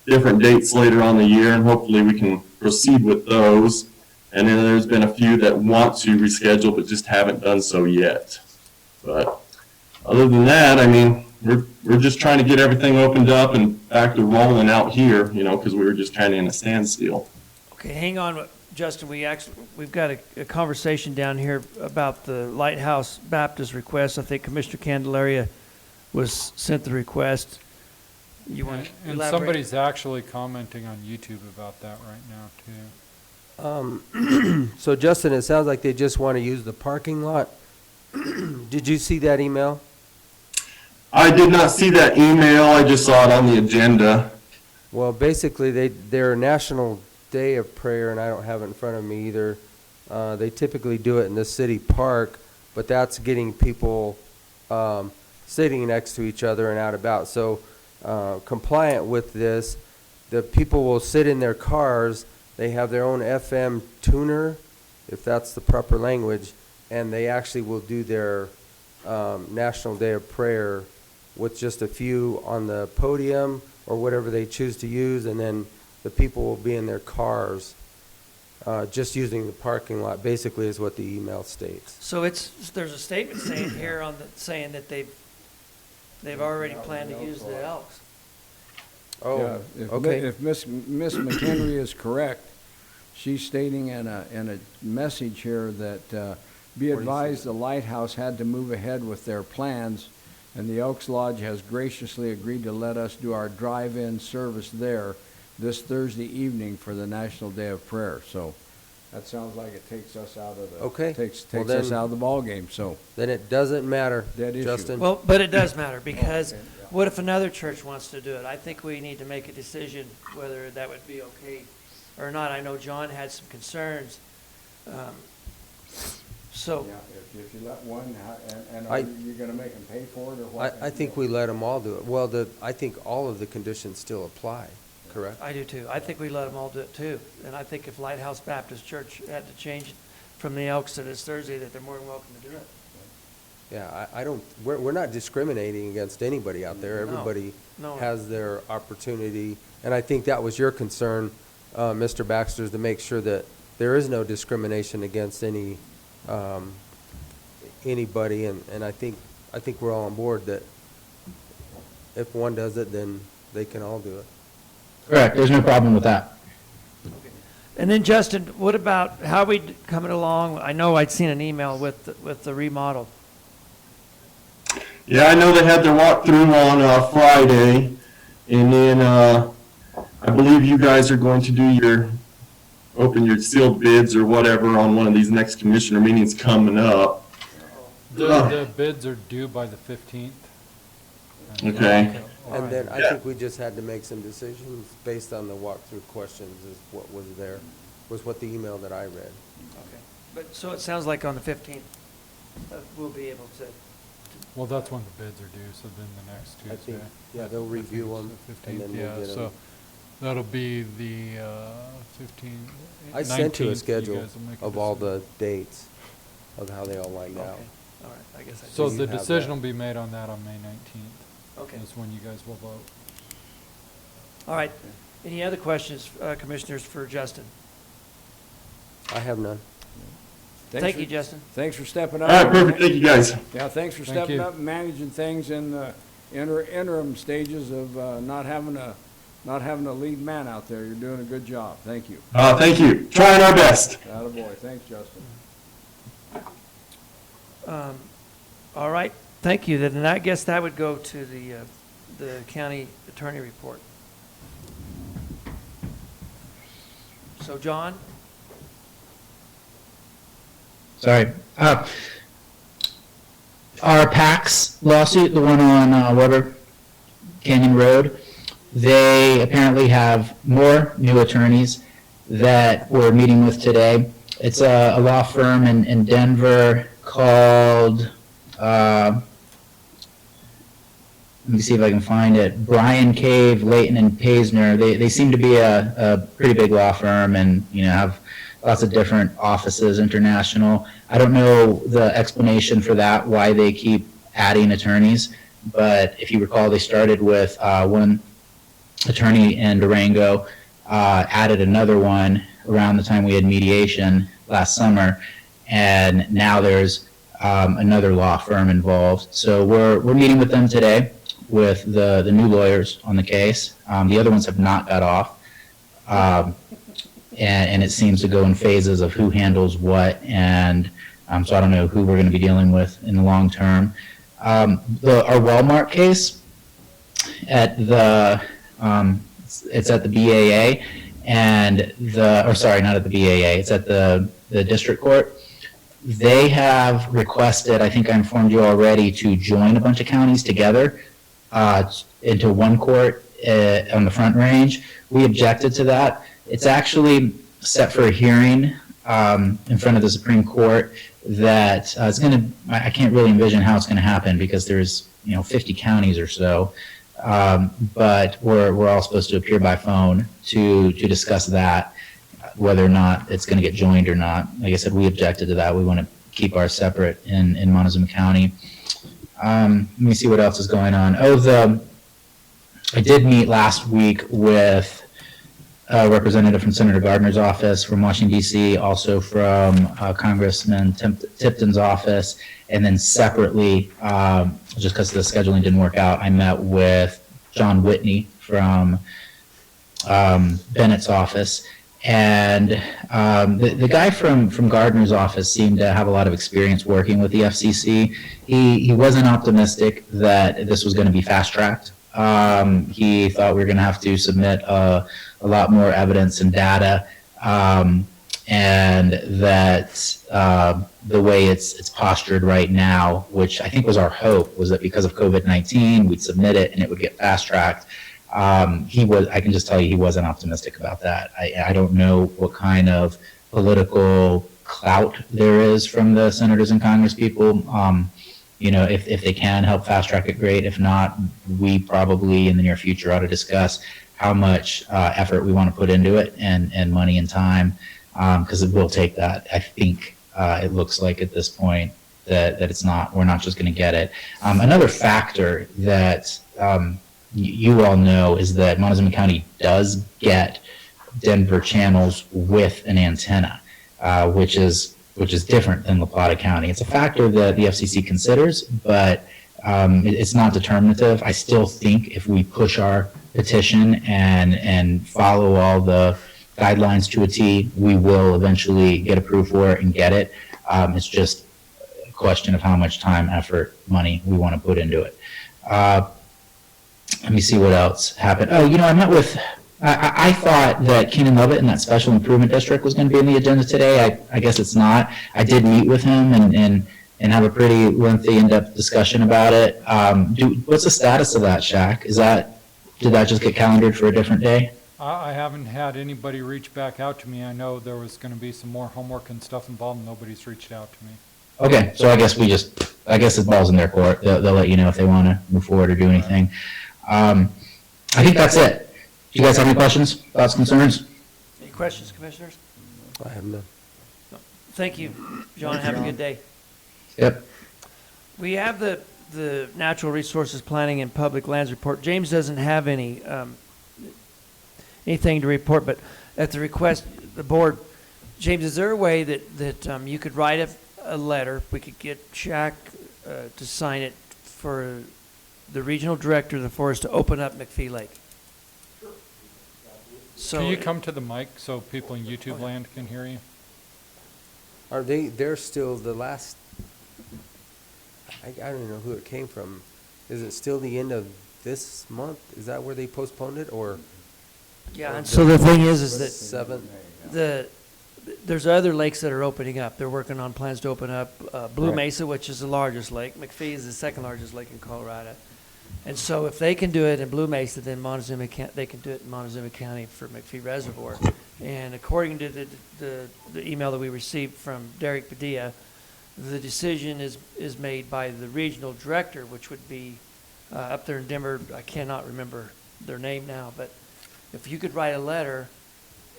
different dates later on the year, and hopefully we can proceed with those. And then there's been a few that want to reschedule but just haven't done so yet. But other than that, I mean, we're just trying to get everything opened up and back to rolling out here, you know, because we were just kind of in a standstill. Okay, hang on, Justin. We've got a conversation down here about the Lighthouse Baptist request. I think Commissioner Candelaria was sent the request. You want to and elaborate? somebody's actually commenting on YouTube about that right now too. So Justin, it sounds like they just want to use the parking lot. Did you see that email? I did not see that email, I just saw it on the agenda. Well, basically, their National Day of Prayer, and I don't have it in front of me either. They typically do it in the city park, but that's getting people sitting next to each other and out about. So compliant with this, the people will sit in their cars. They have their own FM tuner, if that's the proper language, and they actually will do their National Day of Prayer with just a few on the podium or whatever they choose to use, and then the people will be in their cars just using the parking lot, basically is what the email states. So there's a statement saying here saying that they've already planned to use the Elks. Oh, Yeah, okay. If Miss McHenry is correct, she's stating in a message here that be advised the Lighthouse had to move ahead with their plans, and the Elks Lodge has graciously agreed to let us do our drive-in service there this Thursday evening for the National Day of Prayer. So that sounds like it takes us out of the Okay. takes Well, us then- out of the ball game. So Then it doesn't matter, Dead issue. Justin. Well, but it does matter, because Okay, yeah. what if another church wants to do it? I think we need to make a decision whether that would be okay or not. I know John had some concerns. So, yeah, if you let one, and I- are you going to make them pay for it or what? I think we let them all do it. Well, I think all of the conditions still apply, correct? I do too. I think we let them all do it too. And I think if Lighthouse Baptist Church had to change it from the Elks to this Thursday, that they're more than welcome to do it. Yeah, I don't, we're not discriminating against anybody out there. No, Everybody no. has their opportunity. And I think that was your concern, Mr. Baxter, is to make sure that there is no discrimination against anybody. And I think we're all on board that if one does it, then they can all do it. Correct, there's no problem with that. And then Justin, what about, how we coming along? I know I'd seen an email with the remodel. Yeah, I know they had their walkthrough on Friday, and then I believe you guys are going to do open your sealed bids or whatever on one of these next commissioner meetings coming up. The bids are due by the 15th. Okay. And then I Yeah. think we just had to make some decisions based on the walkthrough questions is what was there, was what the email that I read. Okay. But, so it sounds like on the 15th, we'll be able to, Well, that's when the bids are due, so then the next I Tuesday. think, yeah, they'll review them, The and 15th, then yeah, we'll get so them. that'll be the 15th. I sent you a 19th, schedule guys will make a of all decision. the dates of how they all lined out. okay, all right, I guess I. So you the have decision that. will be made on that on May 19th. Okay, That's when you guys will vote. all right. Any other questions, commissioners, for Justin? I have none. Thank you, Justin. Thanks for stepping All up. right, perfect, thank you guys. Yeah, thanks for Thank stepping you. up and managing things in the interim stages of not having a lead man out there. You're doing a good job. Thank you. Thank you, trying our best. Attaboy. Thanks, Justin. All right, thank you. Then I guess that would go to the county attorney report. So, John? Sorry. Our PAX lawsuit, the one on Weber Canyon Road, they apparently have more new attorneys that we're meeting with today. It's a law firm in Denver called, let me see if I can find it, Bryan Cave, Layton and Paisner. They seem to be a pretty big law firm and, have lots of different offices, international. I don't know the explanation for that, why they keep adding attorneys, but if you recall, they started with one attorney in Durango, added another one around the time we had mediation last summer, and now there's another law firm involved. So we're meeting with them today with the new lawyers on the case. The other ones have not got off. And it seems to go in phases of who handles what, and so I don't know who we're going to be dealing with in the long term. Our Walmart case at it's at the BAA, and not at the BAA, it's at the district court. They have requested, I think I informed you already, to join a bunch of counties together into one court on the Front Range. We objected to that. It's actually set for a hearing in front of the Supreme Court that it's going to, I can't really envision how it's going to happen because there's 50 counties or so, but we're all supposed to appear by phone to discuss that, whether or not it's going to get joined or not. Like I said, we objected to that. We want to keep ours separate in Montezuma County. Let me see what else is going on. I did meet last week with a representative from Senator Gardner's office from Washington, D.C., also from Congressman Tipton's office, and then separately, just because the scheduling didn't work out, I met with John Whitney from Bennett's office. And the guy from Gardner's office seemed to have a lot of experience working with the FCC. He wasn't optimistic that this was going to be fast-tracked. He thought we were going to have to submit a lot more evidence and data, and that the way it's postured right now, which I think was our hope, was that because of COVID-19, we'd submit it and it would get fast-tracked. I can just tell you he wasn't optimistic about that. I don't know what kind of political clout there is from the senators and Congress people. If they can help fast track it, great. If not, we probably in the near future ought to discuss how much effort we want to put into it and money and time, because it will take that. I think it looks like at this point that we're not just going to get it. Another factor that you all know is that Montezuma County does get Denver channels with an antenna, which is different than La Plata County. It's a factor that the FCC considers, but it's not determinative. I still think if we push our petition and follow all the guidelines to a T, we will eventually get approved for it and get it. It's just a question of how much time, effort, money we want to put into it. Let me see what else happened. I met with, I thought that Keenan Lovett in that special improvement district was going to be on the agenda today. I guess it's not. I did meet with him and have a pretty lengthy, in-depth discussion about it. What's the status of that, Shaq? Did that just get calendared for a different day? I haven't had anybody reach back out to me. I know there was going to be some more homework and stuff involved, and nobody's reached out to me. Okay, so I guess the ball's in their court. They'll let you know if they want to move forward or do anything. I think that's it. Do you guys have any questions, thoughts, concerns? Any questions, commissioners? I have none. Thank you, John. Have a good day. Yep. We have the Natural Resources Planning and Public Lands Report. James doesn't have anything to report, but at the request of the board, James, is there a way that you could write a letter, we could get Shaq to sign it for the regional director of the forest to open up McPhee Lake? So Can you come to the mic so people in YouTube land can hear you? They're still the last, I don't know who it came from. Is it still the end of this month? Is that where they postponed it, or? Yeah, and so the thing is that 7th? there's other lakes that are opening up. They're working on plans to open up Blue Right. Mesa, which is the largest lake. McPhee is the second largest lake in Colorado. And so if they can do it in Blue Mesa, then they can do it in Montezuma County for McPhee Reservoir. And according to the email that we received from Derek Padilla, the decision is made by the regional director, which would be up there in Denver. I cannot remember their name now, but if you could write a letter,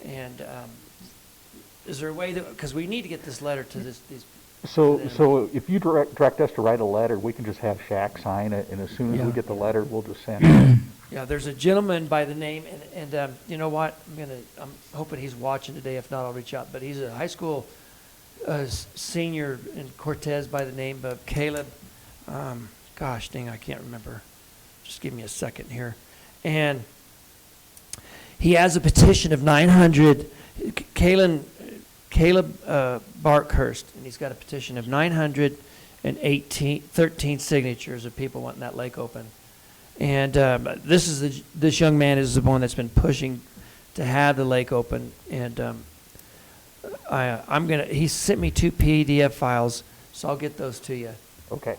and is there a way that, because we need to get this letter to these. So if you direct us to write a letter, we can just have Shaq sign it, and as soon as we get the letter, we'll just send it. Yeah, there's a gentleman by the name, and you know what? I'm hoping he's watching today. If not, I'll reach out. But he's a high school senior in Cortez by the name of Caleb. Gosh, dang, I can't remember. Just give me a second here. And he has a petition of 900. Caleb Barkhurst, and he's got a petition of 913 signatures of people wanting that lake open. And this young man is the one that's been pushing to have the lake open, and he sent me 2 PDF files, so I'll get those to you. Okay,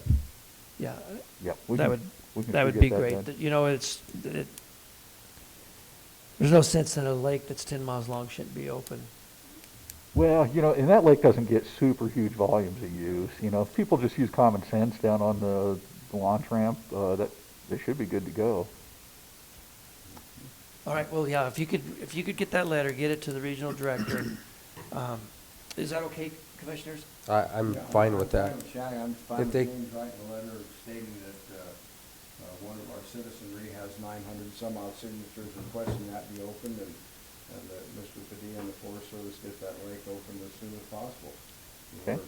Yeah, yeah. that would get be that great. done. You know, there's no sense in a lake that's 10 miles long shouldn't be open. Well, and that lake doesn't get super huge volumes of use. If people just use common sense down on the launch ramp, that they should be good to go. All right, well, yeah, if you could get that letter, get it to the regional director. Is that okay, commissioners? I'm Yeah, fine with that. Shaq, I'm fine If with they- James writing a letter stating that one of our citizenry has 900 some odd signatures requesting that be opened, and that Mr. Padilla and the Forest Service get that lake opened as soon as possible. Okay.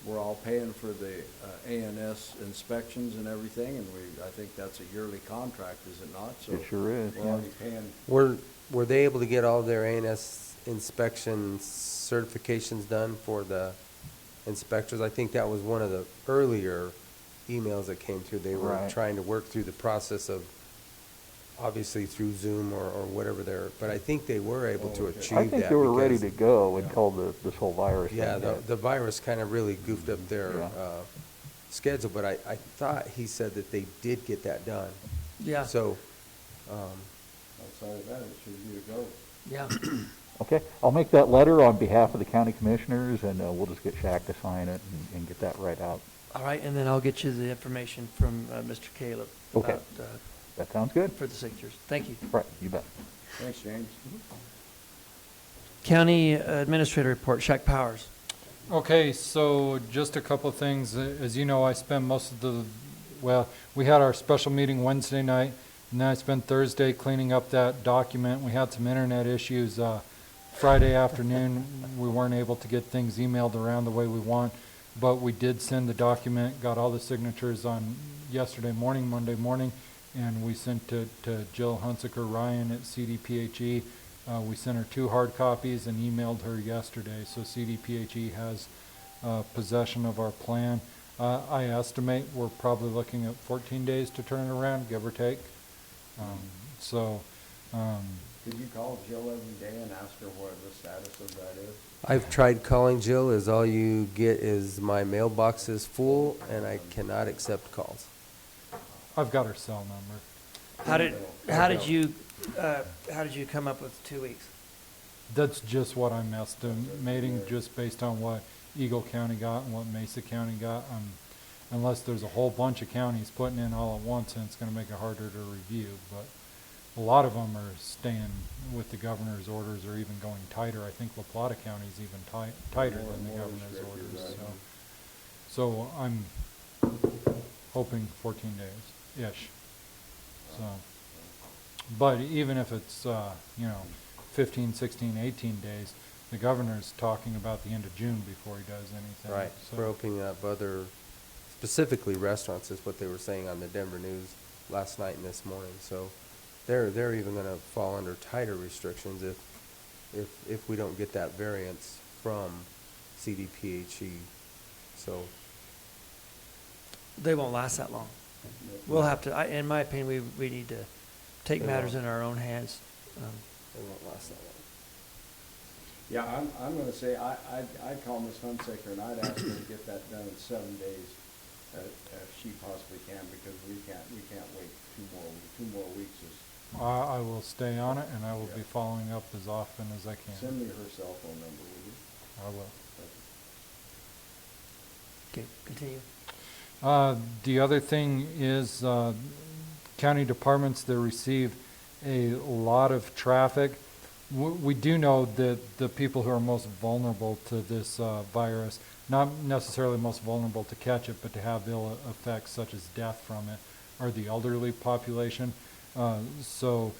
We're all paying for the ANS inspections and everything, and I think that's a yearly contract, is it not? So It sure is, we're yeah. already paying. Were they able to get all their ANS inspection certifications done for the inspectors? I think that was one of the earlier emails that came through. They were Right. trying to work through the process of, obviously through Zoom or whatever but I think they were able to achieve that. I think they were ready because- to go until this whole virus thing Yeah, hit. the virus kind of really goofed up their Yeah. schedule, but I thought he said that they did get that done. Yeah, So, Outside of that, it should be a go. yeah. Okay, I'll make that letter on behalf of the county commissioners, and we'll just get Shaq to sign it and get that right out. All right, and then I'll get you the information from Mr. Caleb Okay. about, That sounds good. for the signatures. Thank you. Right, you bet. Thanks, James. County Administrator Report, Shaq Powers. Okay, so just a couple of things. As you know, I spent most of we had our special meeting Wednesday night, and then I spent Thursday cleaning up that document. We had some internet issues Friday afternoon. We weren't able to get things emailed around the way we want, but we did send the document, got all the signatures on yesterday morning, Monday morning, and we sent it to Jill Hunsaker Ryan at CDPHE. We sent her 2 hard copies and emailed her yesterday, so CDPHE has possession of our plan. I estimate we're probably looking at 14 days to turn it around, give or take. Could you call Jill every day and ask her what the status of that is? I've tried calling Jill, is all you get is my mailbox is full and I cannot accept calls. I've got her cell number. How did you come up with 2 weeks? That's just what I'm estimating, just based on what Eagle County got and what Mesa County got. Unless there's a whole bunch of counties putting in all at once, and it's going to make it harder to review. But a lot of them are staying with the governor's orders or even going tighter. I think La Plata County is even tighter than the governor's orders. So I'm hoping 14 days-ish. So, but even if it's 15, 16, 18 days, the governor's talking about the end of June before he does anything. Right, So- we're opening up specifically restaurants is what they were saying on the Denver News last night and this morning. So they're even gonna fall under tighter restrictions if we don't get that variance from CDPHE. So, They won't last that long. We'll have to, in my opinion, we need to take They matters won't. in our own hands. it won't last that long. Yeah, I'm gonna say, I'd call Ms. Hunsaker and I'd ask her to get that done in 7 days, if she possibly can, because we can't wait 2 more weeks. I will stay on it, and I will be following up as often as I can. Send me her cell phone number, will you? I will. Okay, continue. The other thing is county departments that receive a lot of traffic. We do know that the people who are most vulnerable to this virus, not necessarily most vulnerable to catch it, but to have ill effects such as death from it, are the elderly population. So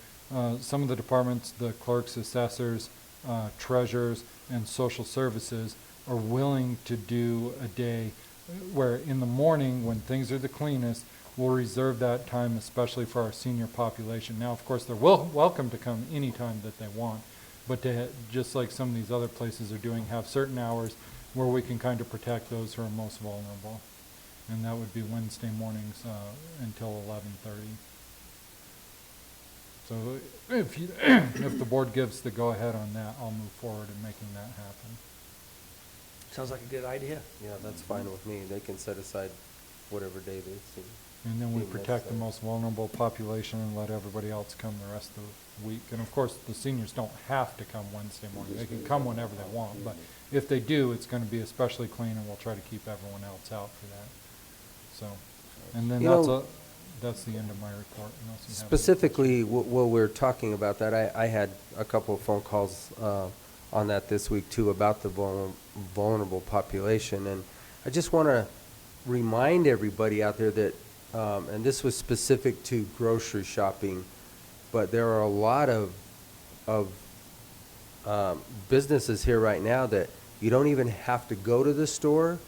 some of the departments, the clerks, assessors, treasurers, and social services are willing to do a day where in the morning, when things are the cleanest, we'll reserve that time especially for our senior population. Now, of course, they're welcome to come anytime that they want, but to, just like some of these other places are doing, have certain hours where we can kind of protect those who are most vulnerable. And that would be Wednesday mornings until 11:30. So if you, if the board gives the go-ahead on that, I'll move forward in making that happen. Sounds like a good idea. Yeah, that's fine with me. They can set aside whatever day they see. And then we Deem protect the necessary. most vulnerable population and let everybody else come the rest of the week. And of course, the seniors don't have to come Wednesday morning. They can come whenever they want, but if they do, it's gonna be especially clean, and we'll try to keep everyone else out for that. So, and then You know, that's the end of my report. unless you have any Specifically, while we're talking about that, I had a couple of phone calls on that this week too, about the vulnerable population. And I just want to remind everybody out there that, and this was specific to grocery shopping, but there are a lot of businesses here right now that you don't even have to go to the store.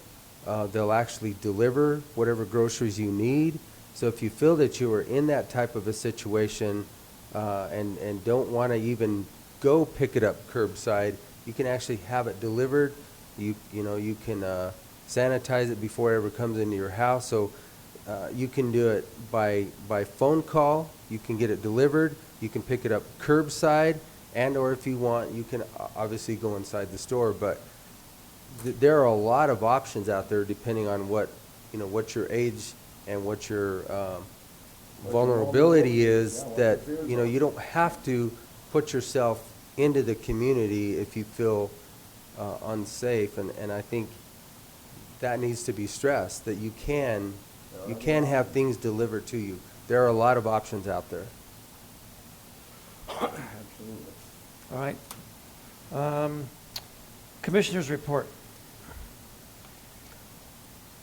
They'll actually deliver whatever groceries you need. So if you feel that you are in that type of a situation and don't want to even go pick it up curbside, you can actually have it delivered. You know, you can sanitize it before it ever comes into your house. So you can do it by phone call. You can get it delivered. You can pick it up curbside, and or if you want, you can obviously go inside the store. But there are a lot of options out there depending on what your age and what your vulnerability is, that you don't have to put yourself into the community if you feel unsafe. And I think that needs to be stressed, that you can have things delivered to you. There are a lot of options out there. Absolutely. All right. Commissioners report.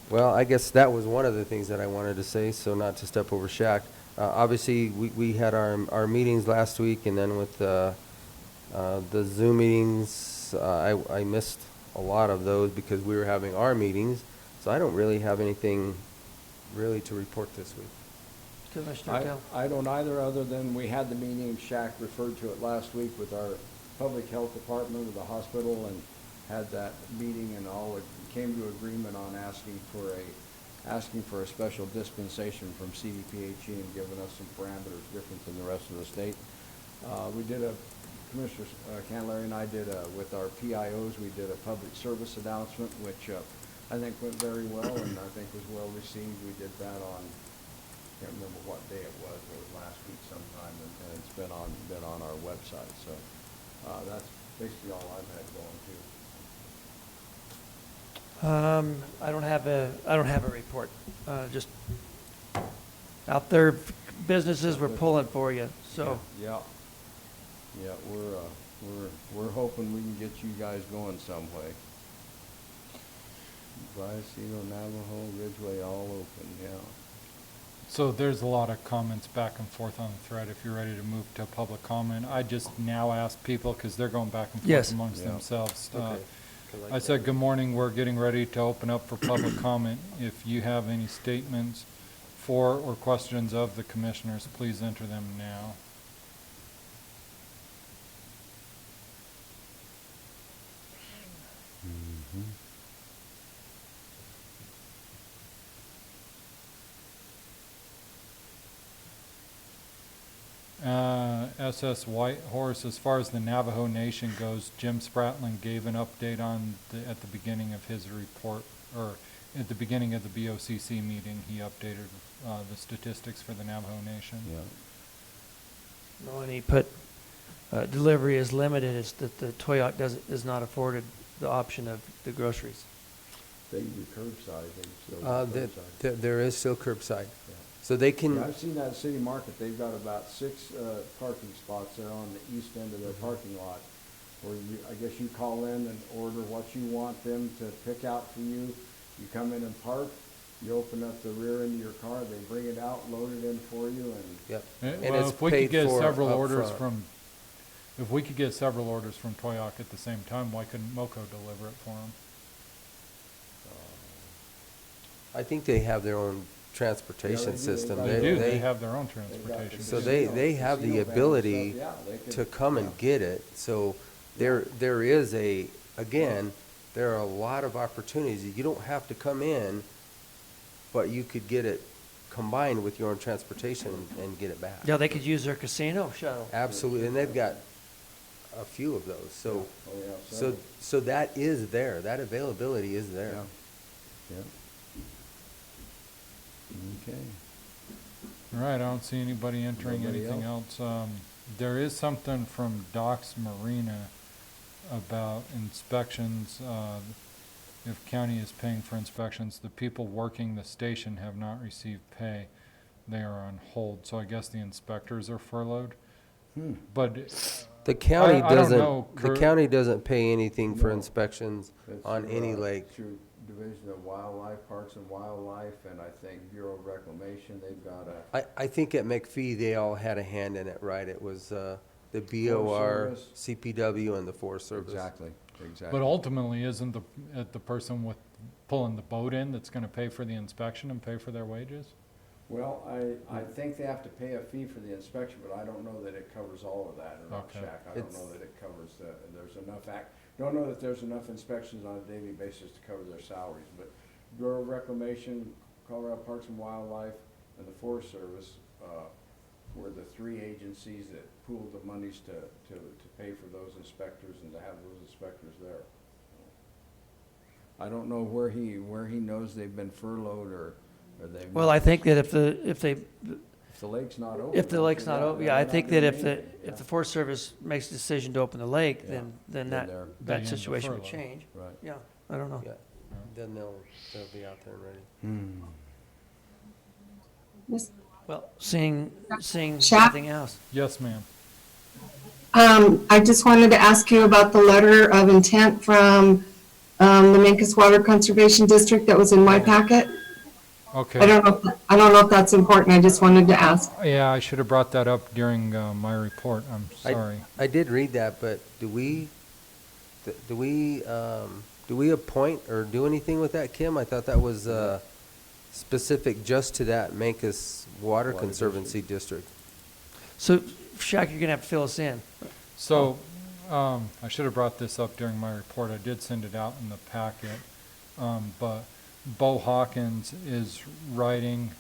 Well, I guess that was one of the things that I wanted to say, so not to step over Shaq. Obviously, we had our meetings last week, and then with the Zoom meetings, I missed a lot of those because we were having our meetings, so I don't really have anything really to report this week. Commissioner Kell. I don't either, other than we had the meeting, Shaq referred to it last week with our public health department of the hospital, and had that meeting, and all came to agreement on asking for a special dispensation from CDPHE and giving us some parameters different than the rest of the state. We did Commissioner Candelaria and I did with our PIOs, we did a public service announcement, which I think went very well and I think was well received. We did that on, can't remember what day it was last week sometime, and it's been on our website. So that's basically all I've had going too. I don't have a report. Just out there, businesses were pulling for you. So Yeah, we're hoping we can get you guys going some way. Brycino, Navajo, Ridgeway, all open, yeah. So there's a lot of comments back and forth on the thread. If you're ready to move to public comment, I just now ask people, because they're going back and forth Yes. amongst Yeah. themselves. Okay. I said, good morning, we're getting ready to open up for public comment. If you have any statements for or questions of the commissioners, please enter them now. SS Whitehorse, as far as the Navajo Nation goes, Jim Spratling gave an update at the beginning of his report, or at the beginning of the BOCC meeting, he updated the statistics for the Navajo Nation. Yeah. when he put delivery is limited, it's that the Toyac is not afforded the option of the groceries. They can do curbside, they still do curbside. There is still curbside. Yeah. So they can, Yeah, I've seen that at City Market, they've got about 6 parking spots there on the east end of their parking lot, where I guess you call in and order what you want them to pick out for you. You come in and park, you open up the rear end of your car, they bring it out, load it in for you, and yep. And Well, it's if we paid could get for several up orders front. if we could get several orders from Toyac at the same time, why couldn't MoCo deliver it for them? I think they have their own transportation do. system. They They have their own transportation. So they have the ability to come and get it. So there is again, there are a lot of opportunities. You don't have to come in, but you could get it combine with your own transportation and get it back. Yeah, they could use their casino shuttle. Absolutely, and they've got a few of those, so, Oh, yeah, so, several. so that is there, that availability is there. Yeah. Okay. All right, I don't see anybody entering Nobody anything else. There is something from Doc's Marina about inspections. If county is paying for inspections, the people working the station have not received pay. They are on hold, so I guess the inspectors are furloughed. But The county I don't doesn't, know, the Kurt. county doesn't pay anything for No. inspections That's on through, any lake. Through Division of Wildlife, Parks and Wildlife, and I think Bureau of Reclamation, they've got a. I think at McPhee, they all had a hand in it, right? It was, the BOR, Service. CPW, and the Forest Service. Exactly. But ultimately, isn't the person with pulling the boat in that's gonna pay for the inspection and pay for their wages? Well, I think they have to pay a fee for the inspection, but I don't know that it covers all of that or not, Okay. Shaq. I don't know that it covers there's enough don't know that there's enough inspections on a daily basis to cover their salaries, but Bureau of Reclamation, Colorado Parks and Wildlife, and the Forest Service, were the three agencies that pooled the monies to pay for those inspectors and to have those inspectors there. I don't know where he knows they've been furloughed or they've. Well, I think that if the If the lake's not open. If the lake's not open, yeah, I they're think not that doing if the, anything. if the Forest Service makes a decision to open the lake, Yeah. then Then that, they're- They end that the situation would furlough. change. Right. Yeah, I don't know. Yeah, then they'll be out there and ready. Well, seeing Shaq? nothing else. Yes, ma'am. I just wanted to ask you about the letter of intent from the Mancos Water Conservation District that was in my packet. Okay. I don't know if that's important. I just wanted to ask. Yeah, I should have brought that up during my report. I'm sorry. I did read that, but do we appoint or do anything with that, Kim? I thought that was, specific just to that Mancos Water Conservancy District. So, Shaq, you're gonna have to fill us in. So, I should have brought this up during my report. I did send it out in the packet. But Bo Hawkins is writing,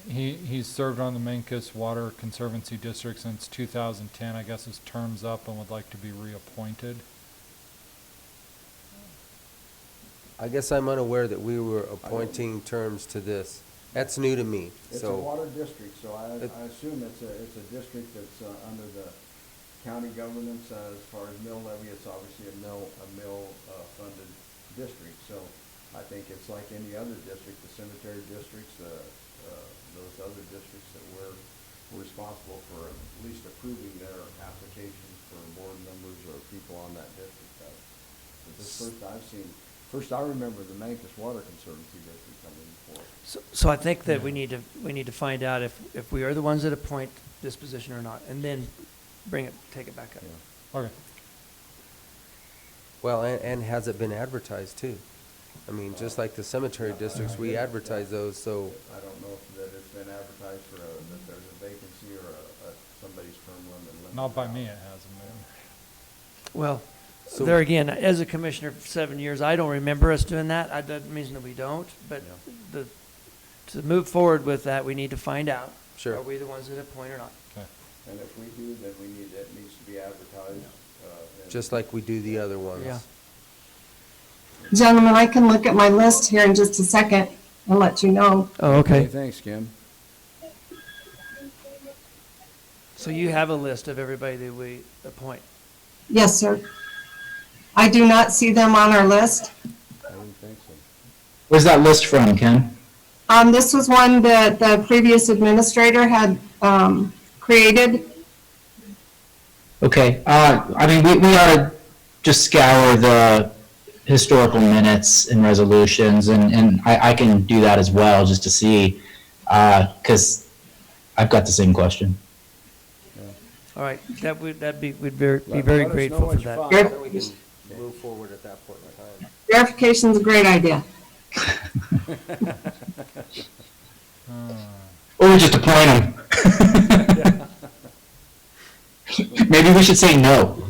he's served on the Mancos Water Conservancy District since 2010. I guess his term's up and would like to be reappointed. I guess I'm unaware that we were appointing terms to this. That's new to me, It's a so. water district, so I assume it's a district that's under the county governance as far as mill levy. It's obviously a mill funded district, so I think it's like any other district, the cemetery districts, those other districts that we're responsible for at least approving their applications for board members or people on that district. First I remember the Mancos Water Conservancy District coming before. So I think that we need to find out if we are the ones that appoint this position or not, and then take it back up. Yeah. Okay. Well, and has it been advertised too? I mean, just like the cemetery districts, we advertise those, so. I don't know if that it's been advertised for that there's a vacancy or somebody's term limit. Not by me, it hasn't been. Well, So- there again, as a commissioner for 7 years, I don't remember us doing that. That doesn't mean that we don't, but to move forward with that, we need to find out. Sure. Are we the ones that appoint or not? And if we do, then it needs to be advertised. Just like we do the other ones. Yeah. Gentlemen, I can look at my list here in just a second and let you know. Oh, okay. Thanks, Kim. So you have a list of everybody that we appoint? Yes, sir. I do not see them on our list. I didn't think so. Where's that list from, Ken? This was one that the previous administrator had created. Okay, I mean, we ought to just scour the historical minutes and resolutions, and I can do that as well, just to see, because I've got the same question. All right, we'd be very Let us know grateful what for you that. find. Then we can move forward at that point in time. Verification's a great idea. Or we just appoint them. Maybe we should say no.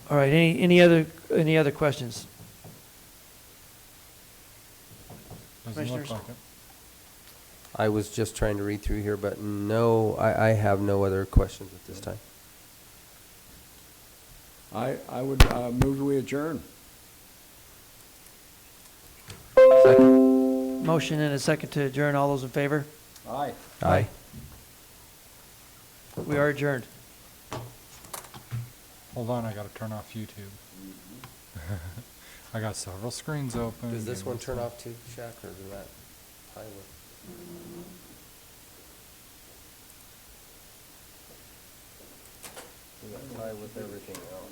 All right, Any other questions? Doesn't look Commissioners? like it. I was just trying to read through here, but no, I have no other questions at this time. I would move we adjourn. Second. Motion and a second to adjourn. All those in favor? Aye. Aye. We are adjourned. Hold on, I gotta turn off YouTube. I got several screens open. Does this Give one me a turn sec. off too, Shaq, or does that tie with? Does that tie with everything else?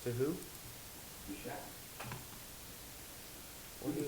To who? What do you